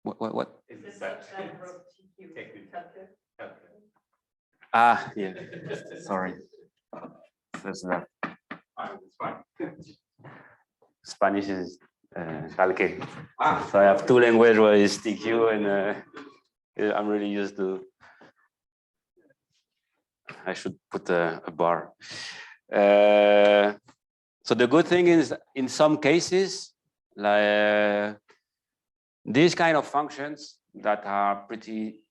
What? Is that Ah, yeah. Sorry. That's that. It's fine. Spanish is calque. So I have 2 languages where it's TQ, and I'm really used to. I should put a bar. So the good thing is, in some cases, like these kind of functions that are pretty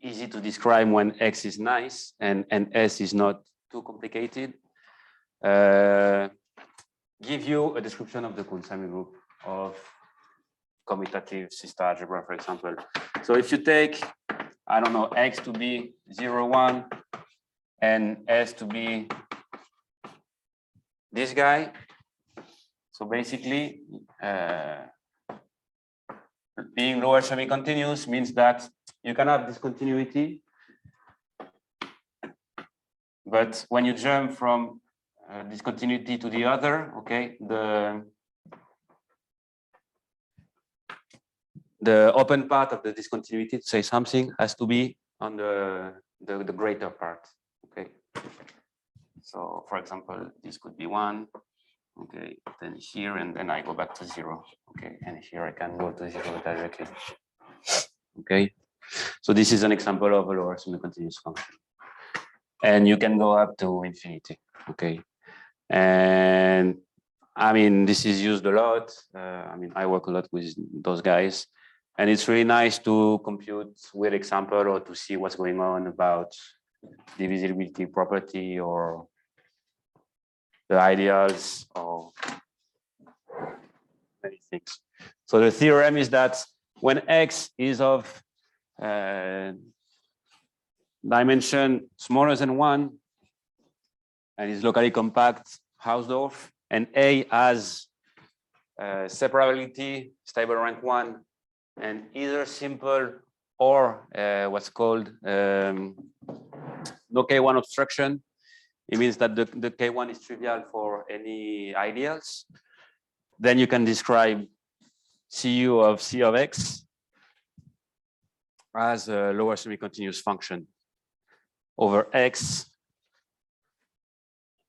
easy to describe when X is nice and S is not too complicated, give you a description of the Kuntz semigroup of commutative sister algebra, for example. So if you take, I don't know, X to be 0, 1, and S to be this guy, so basically, being lower semi-continuous means that you can have discontinuity, but when you jump from discontinuity to the other, okay, the open part of the discontinuity, to say something, has to be on the greater part. Okay. So for example, this could be 1. Okay, then here, and then I go back to 0. Okay, and here I can go to 0 directly. Okay, so this is an example of a lower semi-continuous function, and you can go up to infinity. Okay, and I mean, this is used a lot. I mean, I work a lot with those guys, and it's really nice to compute weird example or to see what's going on about divisibility property or the ideals or many things. So the theorem is that when X is of dimension smaller than 1 and is locally compact Hausdorff, and A has separability, stable rank 1, and either simple or what's called no K1 obstruction. It means that the K1 is trivial for any ideals. Then you can describe Cu of C of X as a lower semi-continuous function over X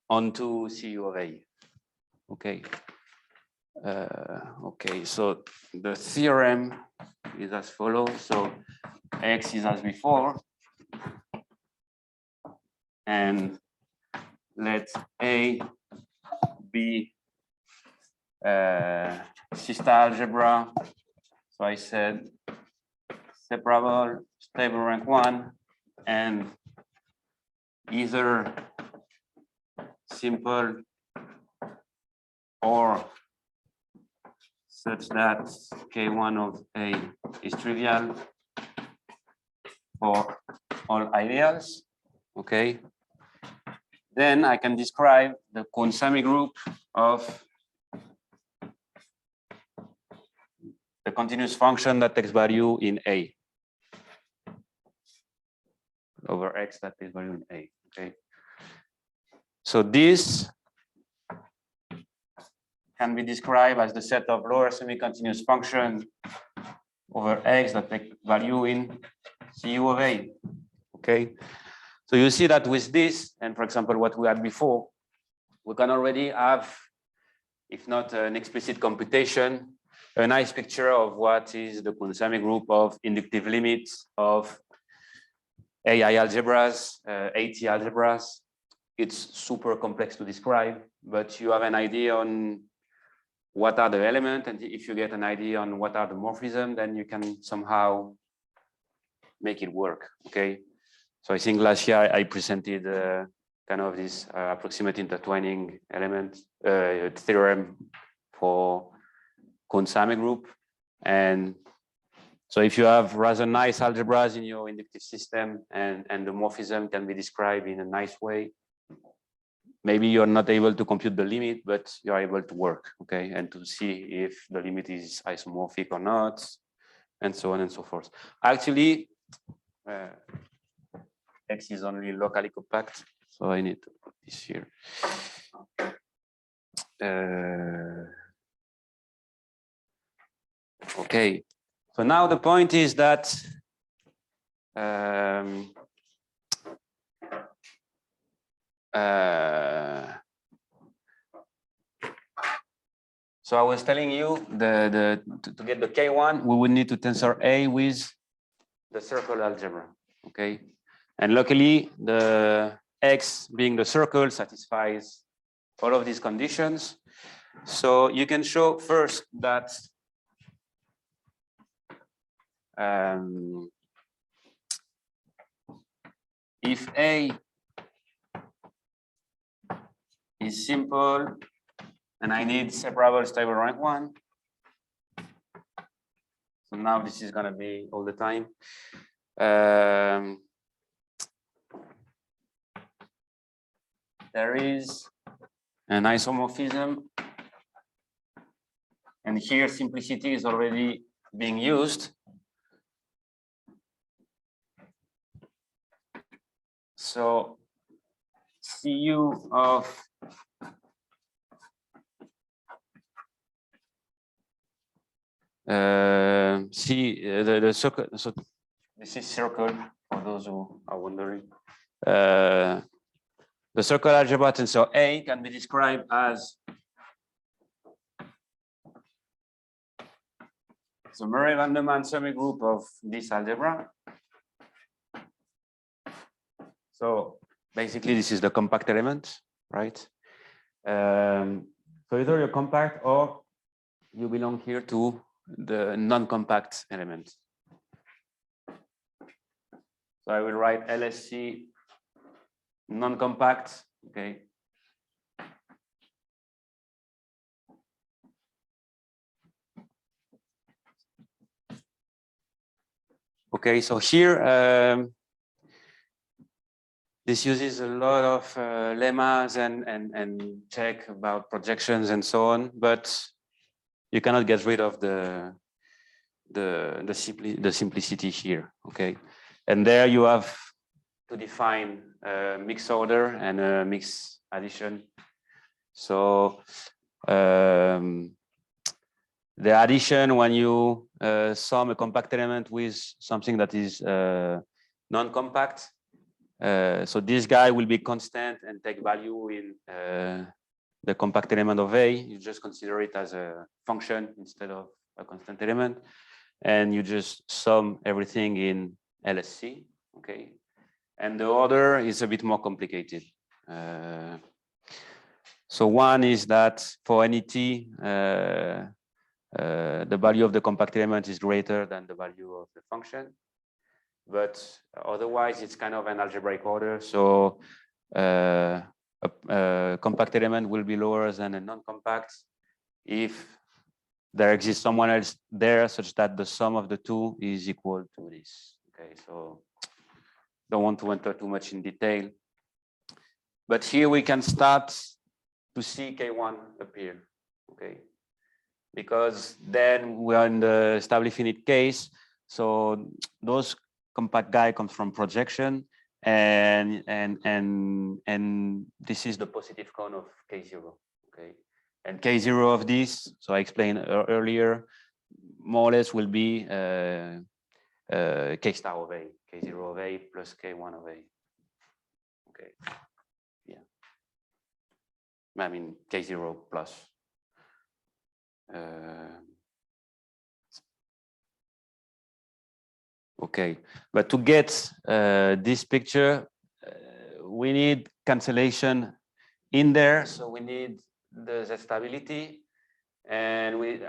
onto Cu of A. Okay. Okay, so the theorem is as follows. So X is as before, and let A be C-star algebra. So I said separable, stable rank 1, and either simple or such that K1 of A is trivial for all ideals. Okay. Then I can describe the Cuntz semigroup of the continuous function that takes value in A over X that takes value in A. Okay. So this can be described as the set of lower semi-continuous function over X that take value in Cu of A. Okay. So you see that with this, and for example, what we had before, we can already have, if not an explicit computation, a nice picture of what is the Cuntz semigroup of inductive limits of AI algebras, AT algebras. It's super complex to describe, but you have an idea on what are the elements, and if you get an idea on what are the morphisms, then you can somehow make it work. Okay. So I think last year I presented kind of this approximate intertwining element theorem for Cuntz semigroup. And so if you have rather nice algebras in your inductive system and the morphism can be described in a nice way, maybe you're not able to compute the limit, but you're able to work, okay, and to see if the limit is isomorphic or not, and so on and so forth. Actually, X is only locally compact, so I need to put this here. Okay, so now the point is that so I was telling you to get the K1, we would need to tensor A with the circle algebra, okay? And luckily, the X being the circle satisfies all of these conditions. So you can show first that if A is simple and I need separable stable rank 1, so now this is going to be all the time. There is an isomorphism, and here simplicity is already being used. So Cu of the circle, so this is circle for those who are wondering. The circle algebra tensor A can be described as So Murray-Vanderman semigroup of this algebra. So basically, this is the compact element, right? So either you're compact or you belong here to the non-compact element. So I will write LSC non-compact, okay. Okay, so here, this uses a lot of lemmas and check about projections and so on, but you cannot get rid of the simplicity here, okay? And there you have to define a mixed order and a mixed addition. So the addition, when you sum a compact element with something that is non-compact, so this guy will be constant and take value in the compact element of A. You just consider it as a function instead of a constant element. And you just sum everything in LSC, okay? And the order is a bit more complicated. So one is that for any t, the value of the compact element is greater than the value of the function. But otherwise, it's kind of an algebraic order. So a compact element will be lower than a non-compact if there exists someone else there such that the sum of the two is equal to this. Okay, so don't want to enter too much in detail. But here we can start to see K1 appear, okay? Because then we are in the stably finite case. So those compact guy comes from projection, and this is the positive cone of K0, okay? And K0 of this, so I explained earlier, more or less will be K star of A, K0 of A plus K1 of A, okay? Yeah, I mean K0 plus. Okay, but to get this picture, we need cancellation in there. So we need the Z stability, and we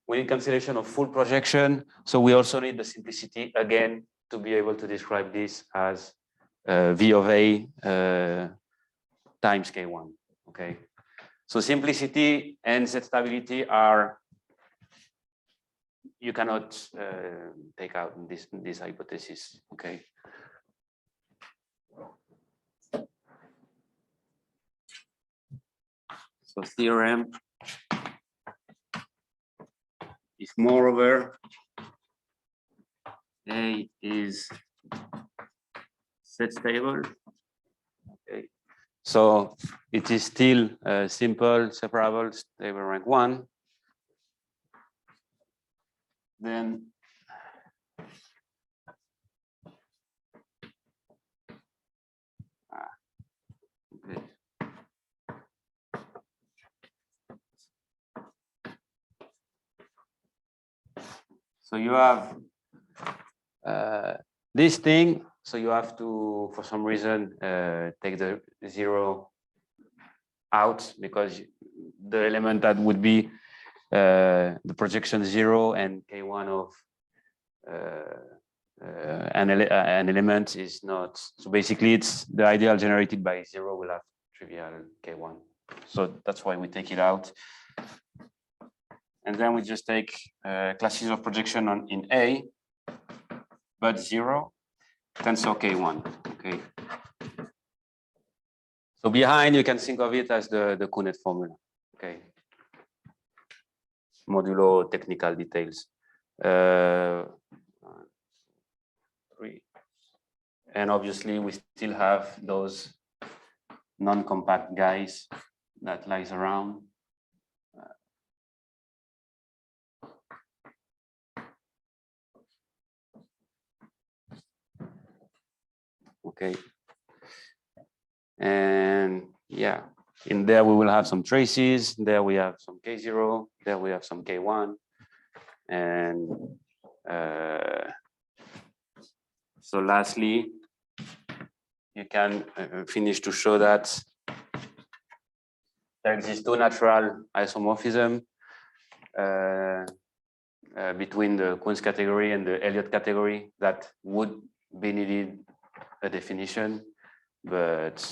need cancellation of full projection. So we also need the simplicity again to be able to describe this as V of A times K1. Okay, so simplicity and Z stability are, you cannot take out this hypothesis, okay? So theorem, if moreover A is set stable, okay, so it is still simple, separable, stable rank 1, then okay. So you have this thing, so you have to, for some reason, take the 0 out, because the element that would be the projection 0 and K1 of an element is not. So basically, it's the ideal generated by 0 will have trivial K1. So that's why we take it out. And then we just take classes of projection in A, but 0, tensor K1, okay? So behind, you can think of it as the Kunet formula, okay? Modulo technical details. 3. And obviously, we still have those non-compact guys that lies around. Okay. And yeah, in there we will have some traces. There we have some K0. There we have some K1. And so lastly, you can finish to show that there exists two natural isomorphisms between the Cuntz category and the Elliott category that would be needed a definition. But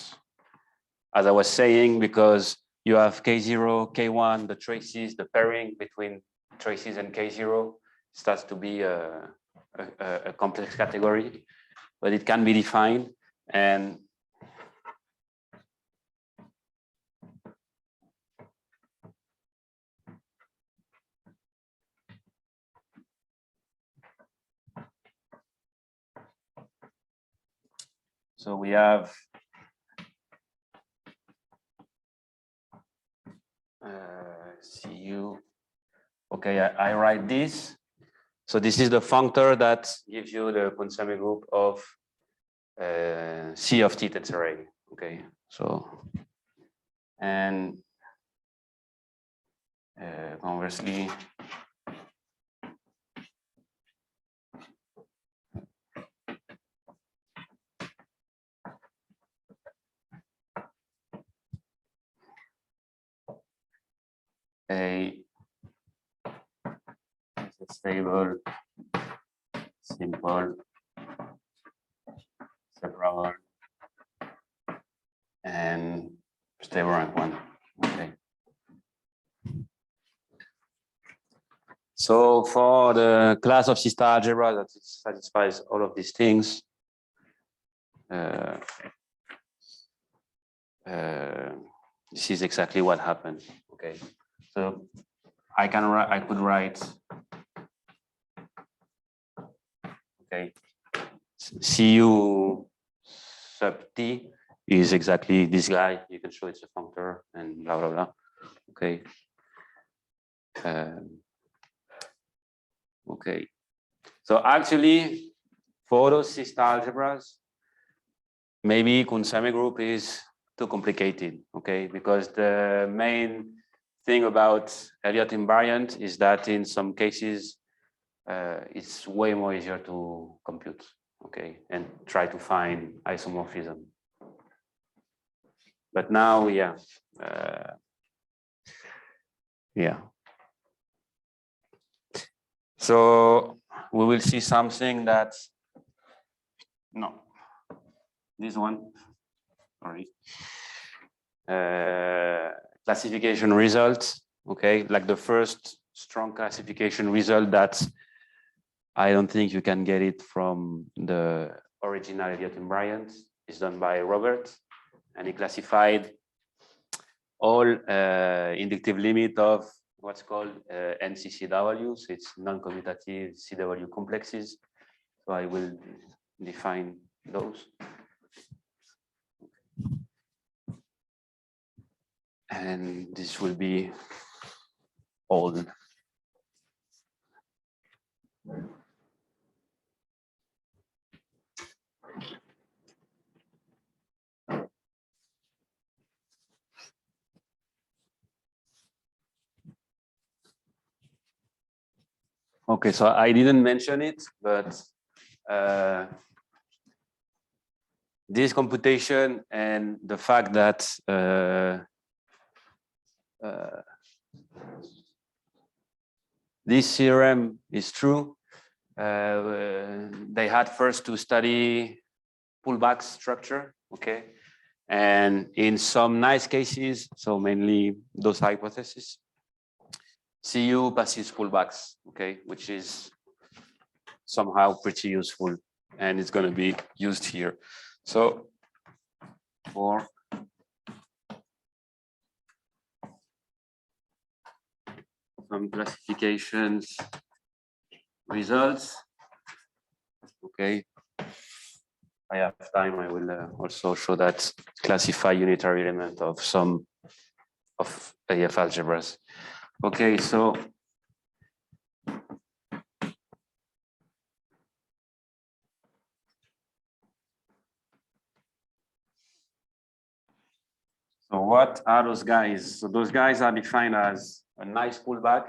as I was saying, because you have K0, K1, the traces, the pairing between traces and K0 starts to be a complex category, but it can be defined. And so we have CU. Okay, I write this. So this is the functor that gives you the semigroup of C of T tensor. Okay, so and conversely, A is a stable, simple, separable, and stable rank 1. Okay. So for the class of C-star algebra that satisfies all of these things, this is exactly what happened. Okay. So I could write, okay, Cu sub T is exactly this guy. You can show it's a functor and blah, blah, blah. Okay. Okay. So actually, for those C-star algebras, maybe Cuntz semigroup is too complicated, okay? Because the main thing about Elliott invariant is that in some cases, it's way more easier to compute, okay? And try to find isomorphism. But now, yeah. So we will see something that, no, this one, sorry. Classification results, okay, like the first strong classification result that I don't think you can get it from the original Elliott invariant. It's done by Robert, and he classified all inductive limit of what's called NCCW, so it's non-commutative CW complexes. So I will define those. And this will be all. Okay, so I didn't mention it, but this computation and the fact that this theorem is true, they had first to study pullback structure, okay? And in some nice cases, so mainly those hypotheses, CU passes pullbacks, okay, which is somehow pretty useful, and it's going to be used here. So for some classifications results, okay, I have time, I will also show that classify unitary element of some of AF algebras. Okay, so what are those guys? So those guys are defined as a nice pullback.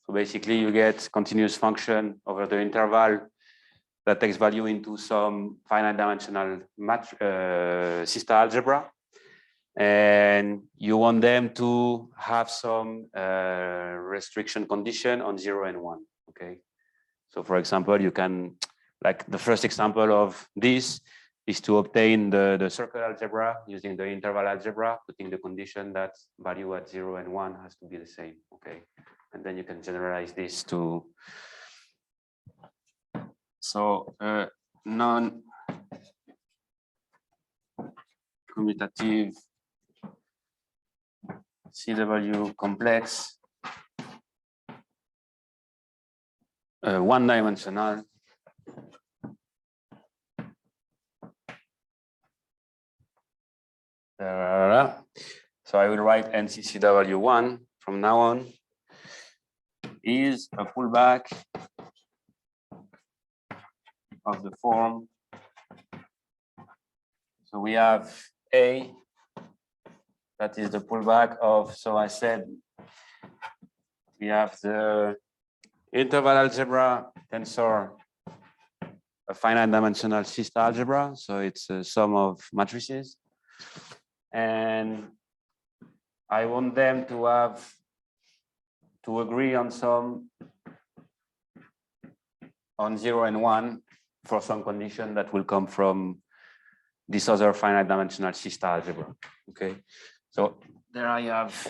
So basically you get continuous function over the interval that takes value into some finite dimensional system algebra. And you want them to have some restriction condition on 0 and 1, okay? So for example, you can, like the first example of this is to obtain the circle algebra using the interval algebra, putting the condition that value at 0 and 1 has to be the same, okay? And then you can generalize this to, so non-commutative CW complex, one-dimensional, so I will write NCCW1 from now on is a pullback of the form. So we have A, that is the pullback of, so I said, we have the interval algebra tensor, a finite dimensional system algebra. So it's a sum of matrices. And I want them to agree on some, on 0 and 1 for some condition that will come from this other finite dimensional system algebra, okay? So there I have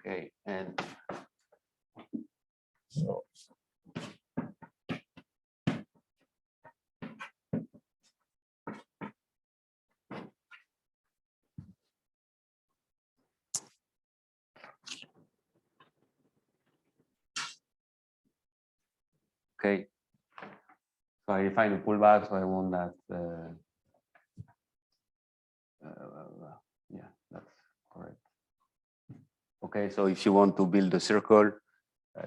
okay, and so okay. So I define a pullback, so I want that, yeah, that's correct. Okay, so if you want to build a circle,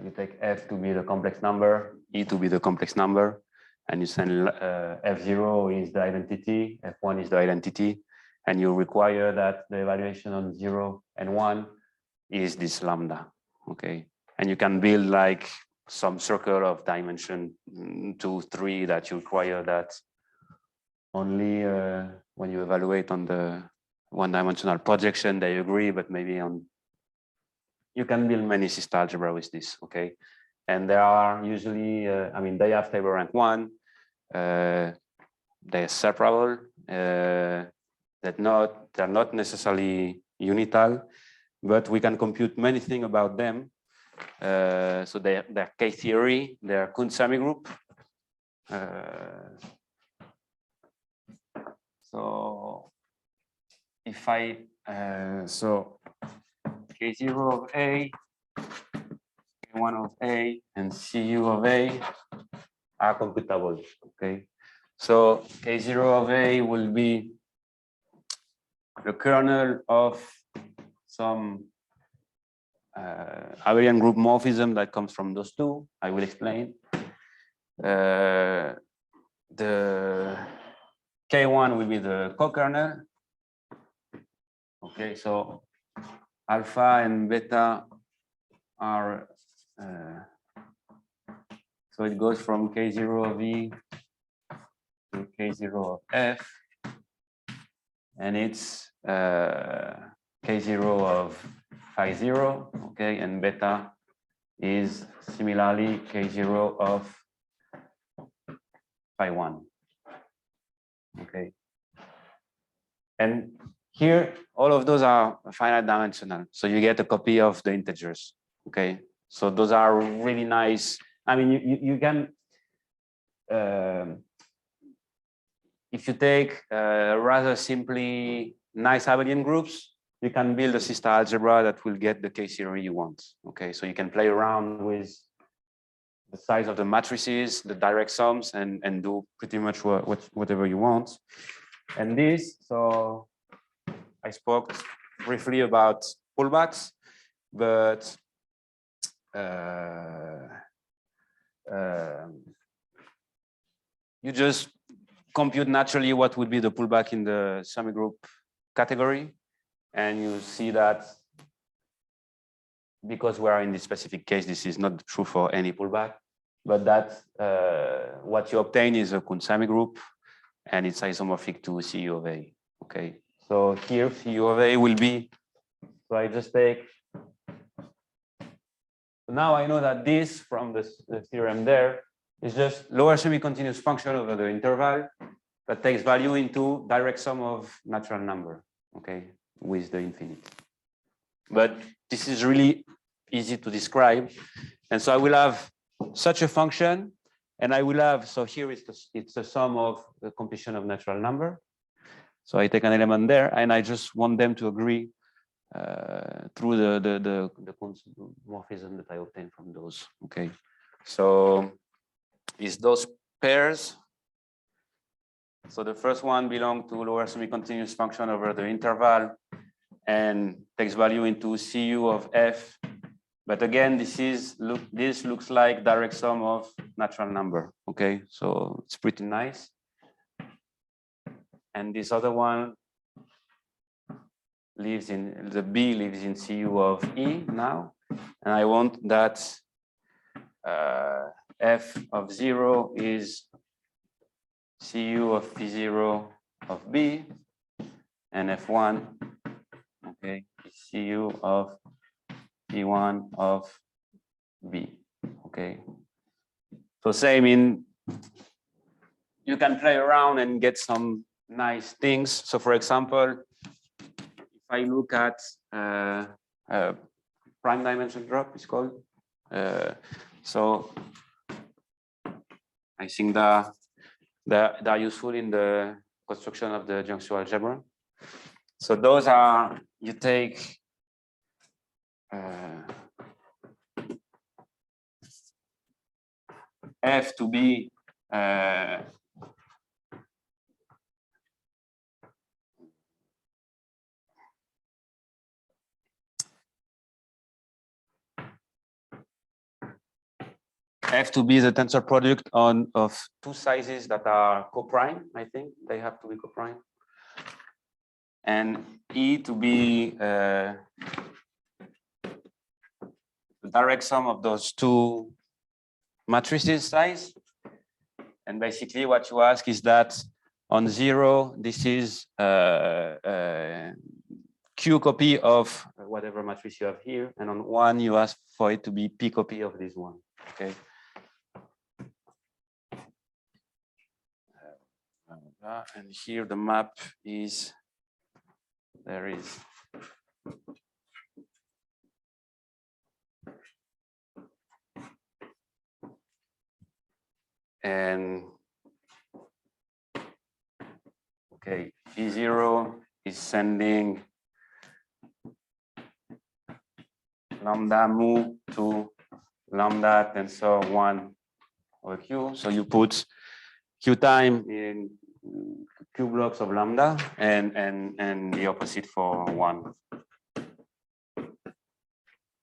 you take F to be the complex number, E to be the complex number, and you send F0 is the identity, F1 is the identity, and you require that the evaluation on 0 and 1 is this lambda, okay? And you can build like some circle of dimension 2, 3 that you require that only when you evaluate on the one-dimensional projection, they agree, but maybe on, you can build many system algebra with this, okay? And there are usually, I mean, they have table rank 1, they're separable, they're not necessarily unital, but we can compute many things about them. So they're K-theory, they're Cuntz semigroup. So if I, so K0 of A, K1 of A, and Cu of A are computable, okay? So K0 of A will be the kernel of some abelian group morphism that comes from those two. I will explain. The K1 will be the co-kernel. Okay, so alpha and beta are, so it goes from K0 of E to K0 of F, and it's K0 of phi 0, okay, and beta is similarly K0 of phi 1, okay. And here, all of those are finite dimensional, so you get a copy of the integers, okay. So those are really nice. I mean, you can, if you take rather simply nice abelian groups, you can build a system algebra that will get the K-theory you want. Okay, so you can play around with the size of the matrices, the direct sums, and do pretty much whatever you want. And this, so I spoke briefly about pullbacks, but you just compute naturally what would be the pullback in the semigroup category. And you see that because we are in this specific case, this is not true for any pullback, but that what you obtain is a Cuntz semigroup, and it's isomorphic to CU of A. Okay, so here CU of A will be, so I just take, now I know that this from the theorem there is just lower semi-continuous function over the interval that takes value into direct sum of natural number, okay, with the infinite. But this is really easy to describe. And so I will have such a function, and I will have, so here it's the sum of the completion of natural number. So I take an element there, and I just want them to agree through the morphism that I obtain from those. Okay, so is those pairs. So the first one belongs to lower semi-continuous function over the interval and takes value into CU of F. But again, this looks like direct sum of natural number. Okay, so it's pretty nice. And this other one lives in, the B lives in CU of E now. And I want that F of 0 is CU of P0 of B, and F1, okay, is CU of P1 of B, okay. So same in, you can play around and get some nice things. So for example, if I look at prime dimension drop, it's called. So I think that they're useful in the construction of the juncture algebra. So those are, you take F to be F to be the tensor product of two sizes that are coprime. I think they have to be coprime. And E to be the direct sum of those two matrices size. And basically what you ask is that on 0, this is Q copy of whatever matrix you have here. And on 1, you ask for it to be P copy of this one. Okay. And here the map is, there is and okay, P0 is sending lambda mu to lambda tensor 1 over Q. So you put Q time in Q blocks of lambda and the opposite for 1.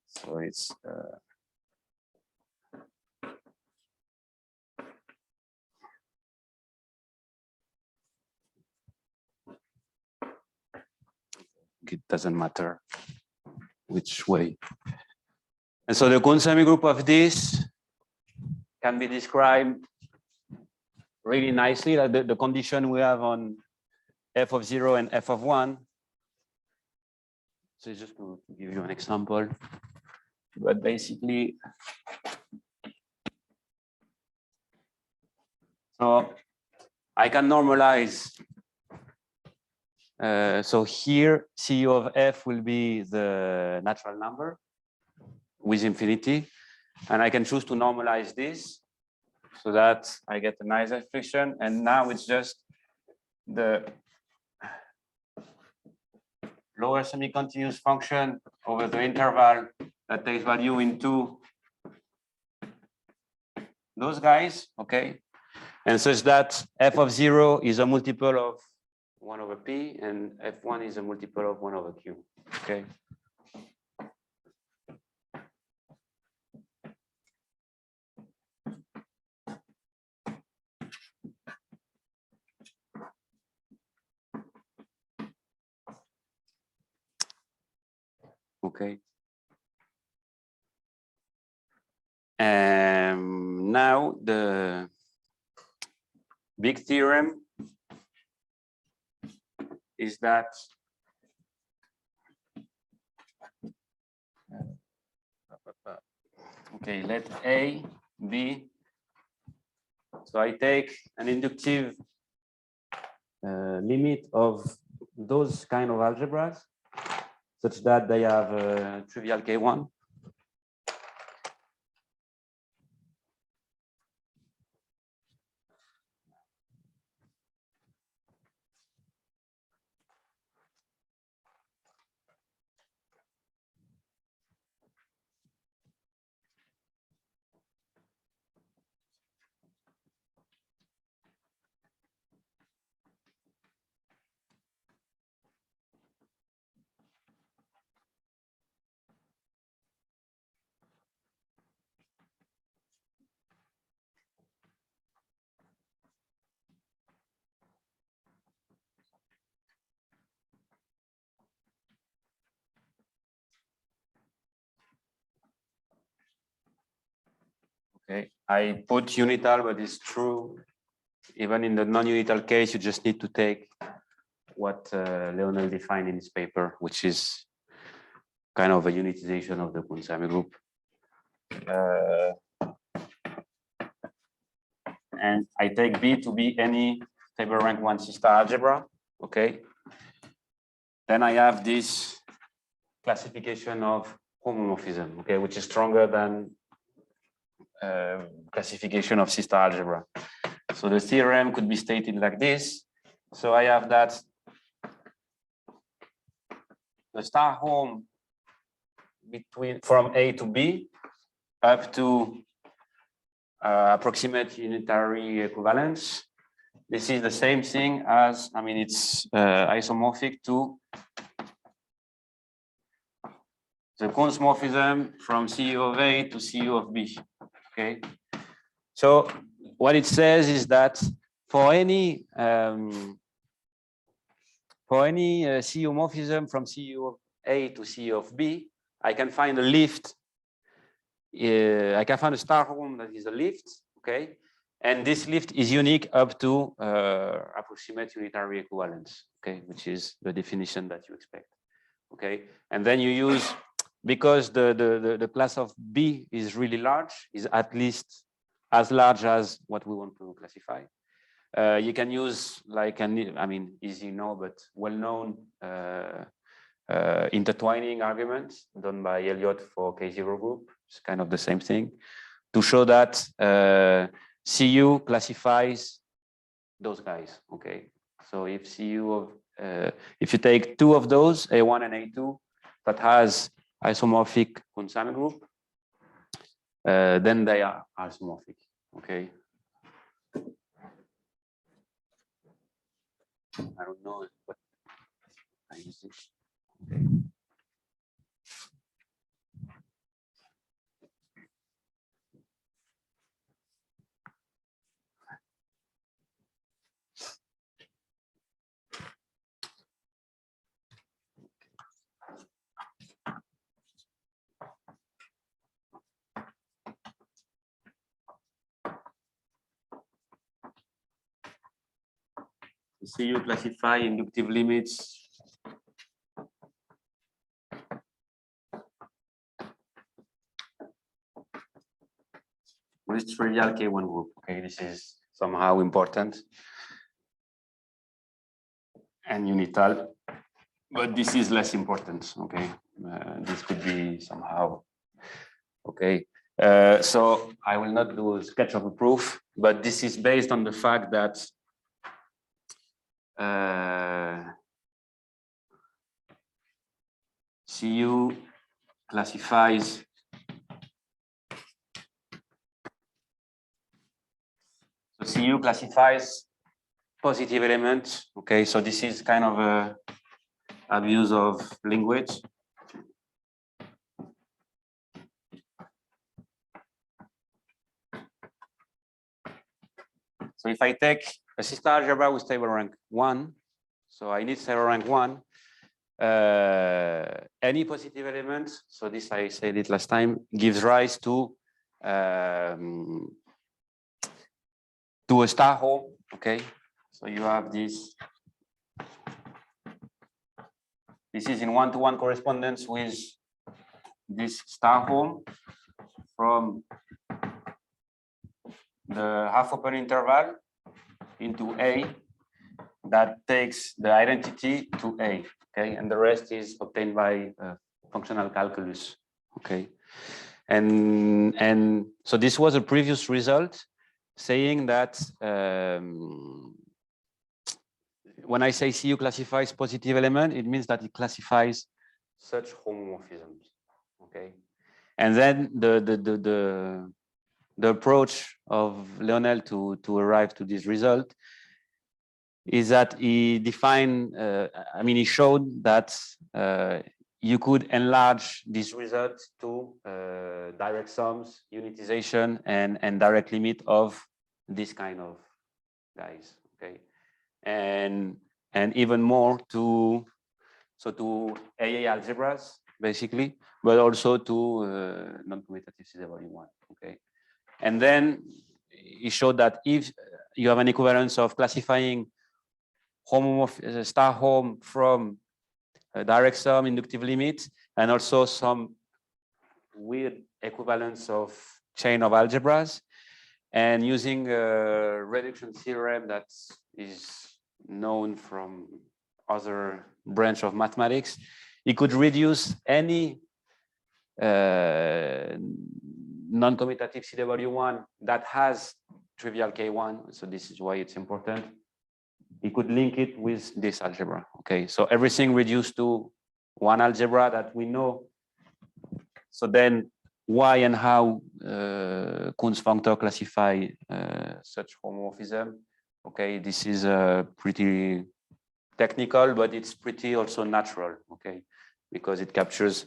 So it's it doesn't matter which way. And so the Cuntz semigroup of this can be described really nicely, like the condition we have on F of 0 and F of 1. So just to give you an example, but basically, so I can normalize. So here, CU of F will be the natural number with infinity, and I can choose to normalize this so that I get a nice expression. And now it's just the lower semi-continuous function over the interval that takes value into those guys, okay? And such that F of 0 is a multiple of 1 over P, and F1 is a multiple of 1 over Q, okay? Okay. Now the big theorem is that okay, let A be. So I take an inductive limit of those kind of algebras such that they have a trivial K1. Okay, I put unital, but it's true. Even in the non-unital case, you just need to take what Leonel defined in his paper, which is kind of a unitization of the Cuntz semigroup. And I take B to be any table rank 1 C-star algebra. Okay. Then I have this classification of homomorphism, okay, which is stronger than classification of C-star algebra. So the theorem could be stated like this. So I have that the star home between from A to B up to approximate unitary equivalence. This is the same thing as, I mean, it's isomorphic to the Cuntz morphism from CU of A to CU of B. Okay. So what it says is that for any CU morphism from CU of A to CU of B, I can find a lift. I can find a star home that is a lift. Okay. And this lift is unique up to approximate unitary equivalence. Okay. Which is the definition that you expect. Okay. And then you use, because the class of B is really large, is at least as large as what we want to classify. You can use like I mean, easy no, but well-known intertwining arguments done by Elliott for K0 group. It's kind of the same thing to show that CU classifies those guys. Okay, so if CU of if you take two of those, A1 and A2, that has isomorphic Cuntz semigroup, then they are isomorphic. Okay. I don't know what I use this. Okay. See, you classify inductive limits with trivial K1 group. Okay, this is somehow important and unital, but this is less important. Okay, this could be somehow okay. So I will not do a sketch of a proof, but this is based on the fact that CU classifies CU classifies positive elements. Okay, so this is kind of a abuse of language. So if I take a C-star algebra with table rank 1, so I need table rank 1, any positive element, so this I said it last time, gives rise to a star home. Okay, so you have this. This is in one-to-one correspondence with this star home from the half-open interval into A that takes the identity to A. Okay, and the rest is obtained by functional calculus. Okay, and so this was a previous result saying that when I say CU classifies positive element, it means that it classifies such homomorphisms. Okay, and then the approach of Lionel to arrive to this result is that he defined, he showed that you could enlarge this result to direct sums, unitization, and direct limit of this kind of guys. Okay, and even more to AA algebras basically, but also to non-commutative CW1. Okay, and then he showed that if you have an equivalence of classifying star home from a direct sum, inductive limit, and also some weird equivalence of chain of algebras, and using a reduction theorem that is known from other branch of mathematics, you could reduce any non-commutative CW1 that has trivial K1. So this is why it's important. You could link it with this algebra. Okay, so everything reduced to one algebra that we know. So then why and how Cuntz functor classify such homomorphism? Okay, this is pretty technical, but it's pretty also natural. Okay, because it captures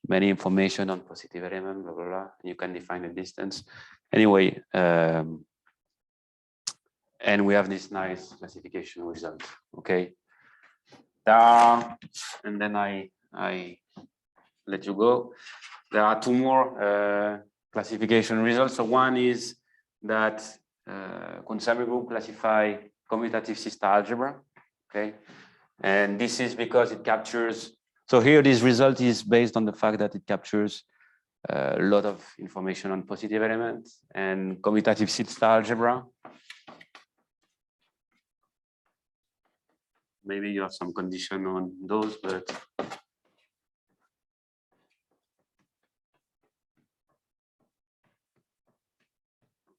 many information on positive element, blah, blah, blah. You can define a distance. Anyway, and we have this nice classification result. Okay, and then I let you go. There are two more classification results. So one is that Semigroup classify commutative C-star algebra. Okay, and this is because it captures. So here, this result is based on the fact that it captures a lot of information on positive elements and commutative C-star algebra. Maybe you have some condition on those, but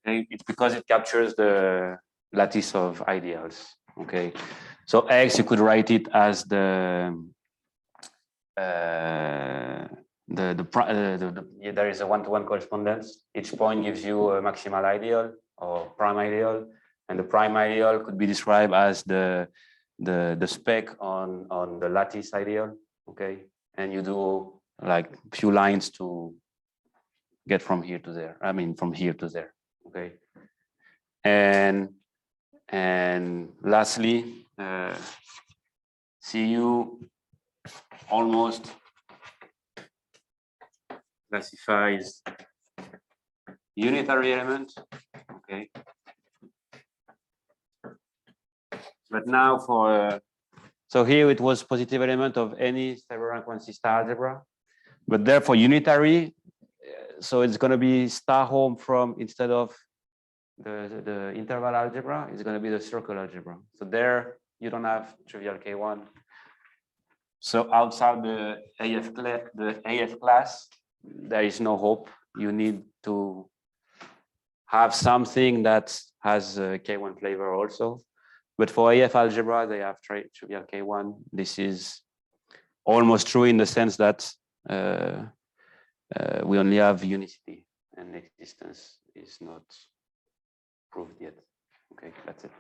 okay, it's because it captures the lattice of ideals. Okay, so X, you could write it as there is a one-to-one correspondence. Each point gives you a maximal ideal or prime ideal, and the prime ideal could be described as the spec on the lattice ideal. Okay, and you do like few lines to get from here to there. I mean, from here to there. Okay, and lastly, CU almost classifies unitary element. Okay, but now for so here it was positive element of any stable rank 1 C-star algebra, but therefore unitary. So it's going to be star home from, instead of the interval algebra, it's going to be the circle algebra. So there you don't have trivial K1. So outside the AF class, there is no hope. You need to have something that has a K1 flavor also. But for AF algebra, they have trivial K1. This is almost true in the sense that we only have unicity, and existence is not proved yet. Okay, that's it.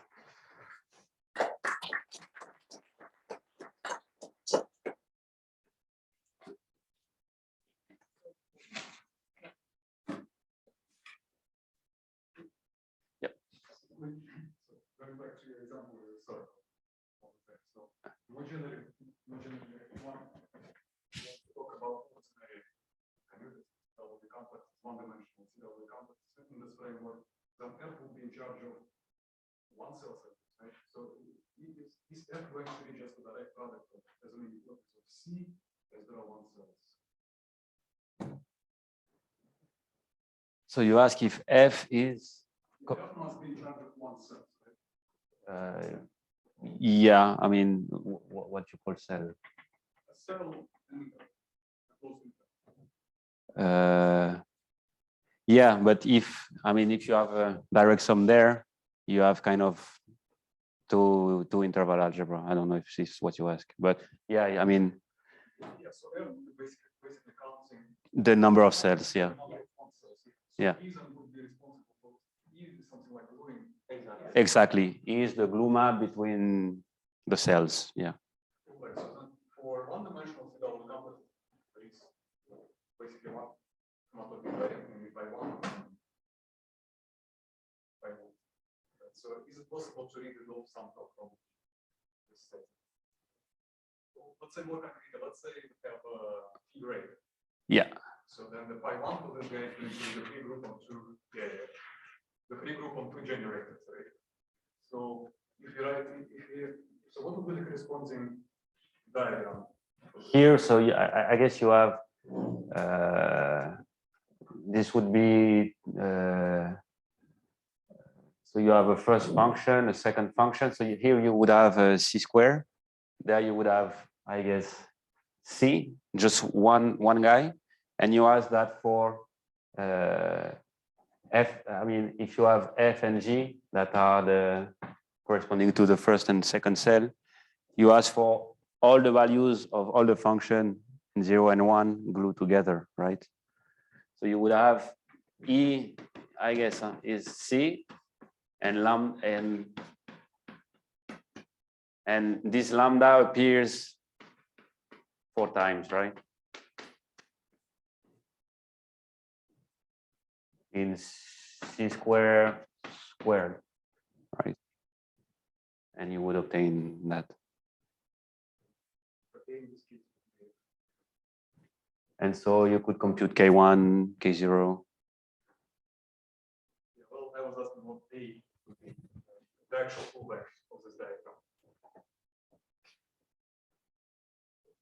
Yep. Going back to your example, sorry. So, originally then F will be in charge of one cell set, right? So is F going to be just a direct product of as many copies of C as there are one cells? So you ask if F is. F must be in charge of one cell, right? Yeah, I mean, what you call cell? A cell and a closed Yeah, but if you have a direct sum there, you have kind of two interval algebra. I don't know if this is what you ask, but yeah, I mean, yeah, so F basically counting the number of cells. Yeah, the number of one cells. So yeah. E then would be responsible for E is something like gluing. Exactly. E is the glue map between the cells. Yeah. Right, so then for one-dimensional Fidelity number, it's basically one not to be by one. By one. So is it possible to read the low sum from this set? So let's say more concretely, let's say we have a figure eight. Yeah. So then the pi one for this guy is going to be the free group on two, the free group on two generators, right? So if you write, so what would be the corresponding diagram? Here, so I guess you have this would be so you have a first function, a second function. So here you would have a C square. There you would have, I guess, C, just one guy, and you ask that for F. I mean, if you have F and G that are the corresponding to the first and second cell, you ask for all the values of all the function 0 and 1 glued together, right? So you would have E, I guess, is C, and lambda, and this lambda appears 4 times, right? In C squared, right? And you would obtain that. And so you could compute K1, K0. Yeah, well, I was asking what the actual fullback of this diagram.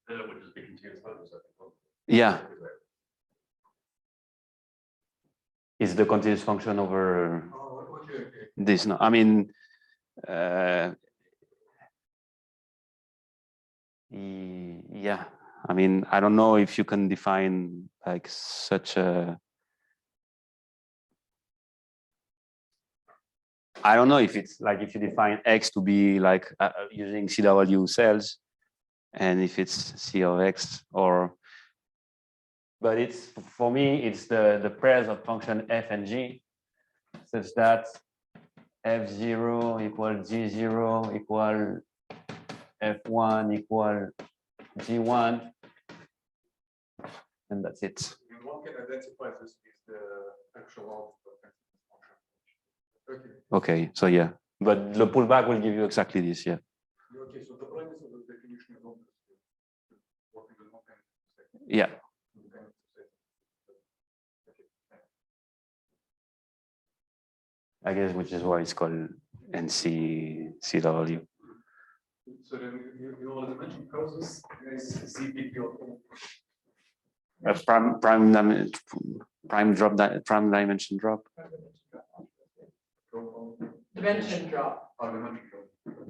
Then it would just be continuous functions, I think. Yeah. Is the continuous function over Okay. this? No, I mean, yeah. I mean, I don't know if you can define like such a. I don't know if it's like if you define X to be like using CW cells, and if it's C of X or. But it's for me, it's the pairs of function F and G, such that F0 equal G0 equal F1 equal G1, and that's it. And one can identify this is the actual output of function. Okay. Okay, so yeah, but the pullback will give you exactly this, yeah. Okay, so the premise of the definition is obviously what we do not kind of say. Yeah. I guess which is why it's called NC-CW. So then you already mentioned causes is CPQ. Prime dimension drop. Dimension drop.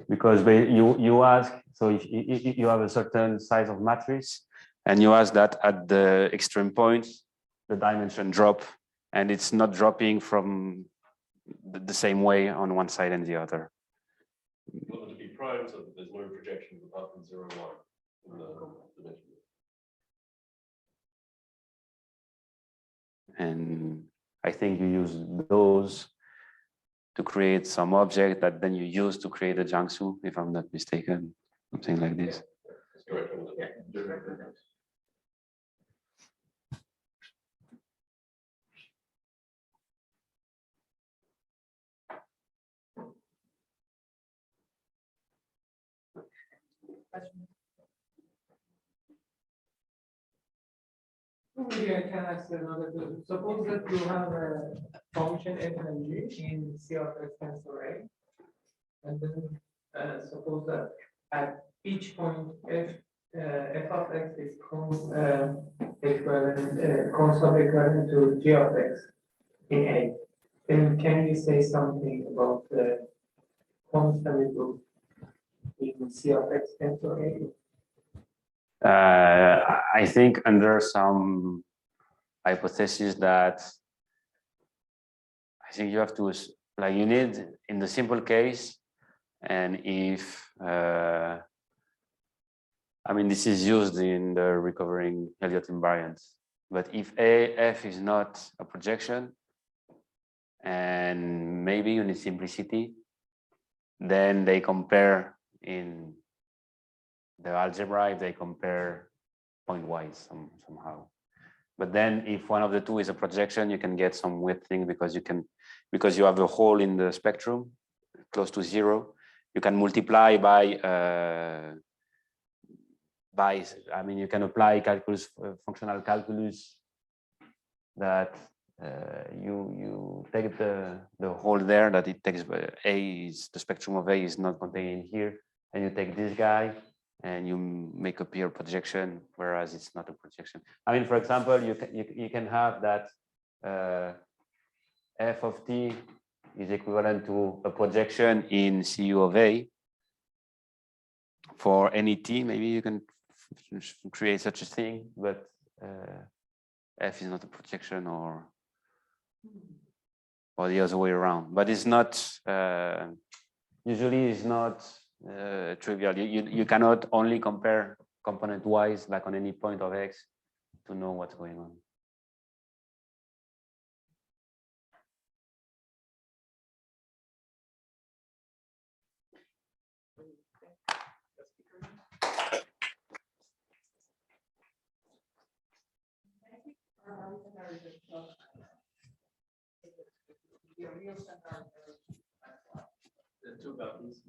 Because you ask, so if you have a certain size of matrix, and you ask that at the extreme points, the dimension drop, and it's not dropping from the same way on one side and the other. You want it to be prime so that there's no projections apart from 0 and 1 in the dimension. And I think you use those to create some object that then you use to create a Jiangsu, if I'm not mistaken, something like this. That's correct. maybe I can ask another question. Suppose that you have a function f and g in C of x tensor array. And then suppose that at each point f of x is constant equivalent to g of x in A. Then can you say something about the constant group in C of x tensor A? I think under some hypothesis that I think you have to, like you need in the simple case, and if, I mean, this is used in the recovering Elliott invariants, but if AF is not a projection, and maybe you need simplicity, then they compare in the algebra, if they compare point-wise somehow. But then if one of the two is a projection, you can get some weird thing because you have a hole in the spectrum close to zero. You can multiply by, I mean, you can apply calculus, functional calculus that you take the hole there that it takes A is the spectrum of A is not contained here, and you take this guy and you make a pure projection, whereas it's not a projection. I mean, for example, you can have that f of t is equivalent to a projection in CU of A. For any t, maybe you can create such a thing, but f is not a projection, or the other way around. But it's not, usually it's not trivial. You cannot only compare component wise, like on any point of x, to know what's going on. The two buttons.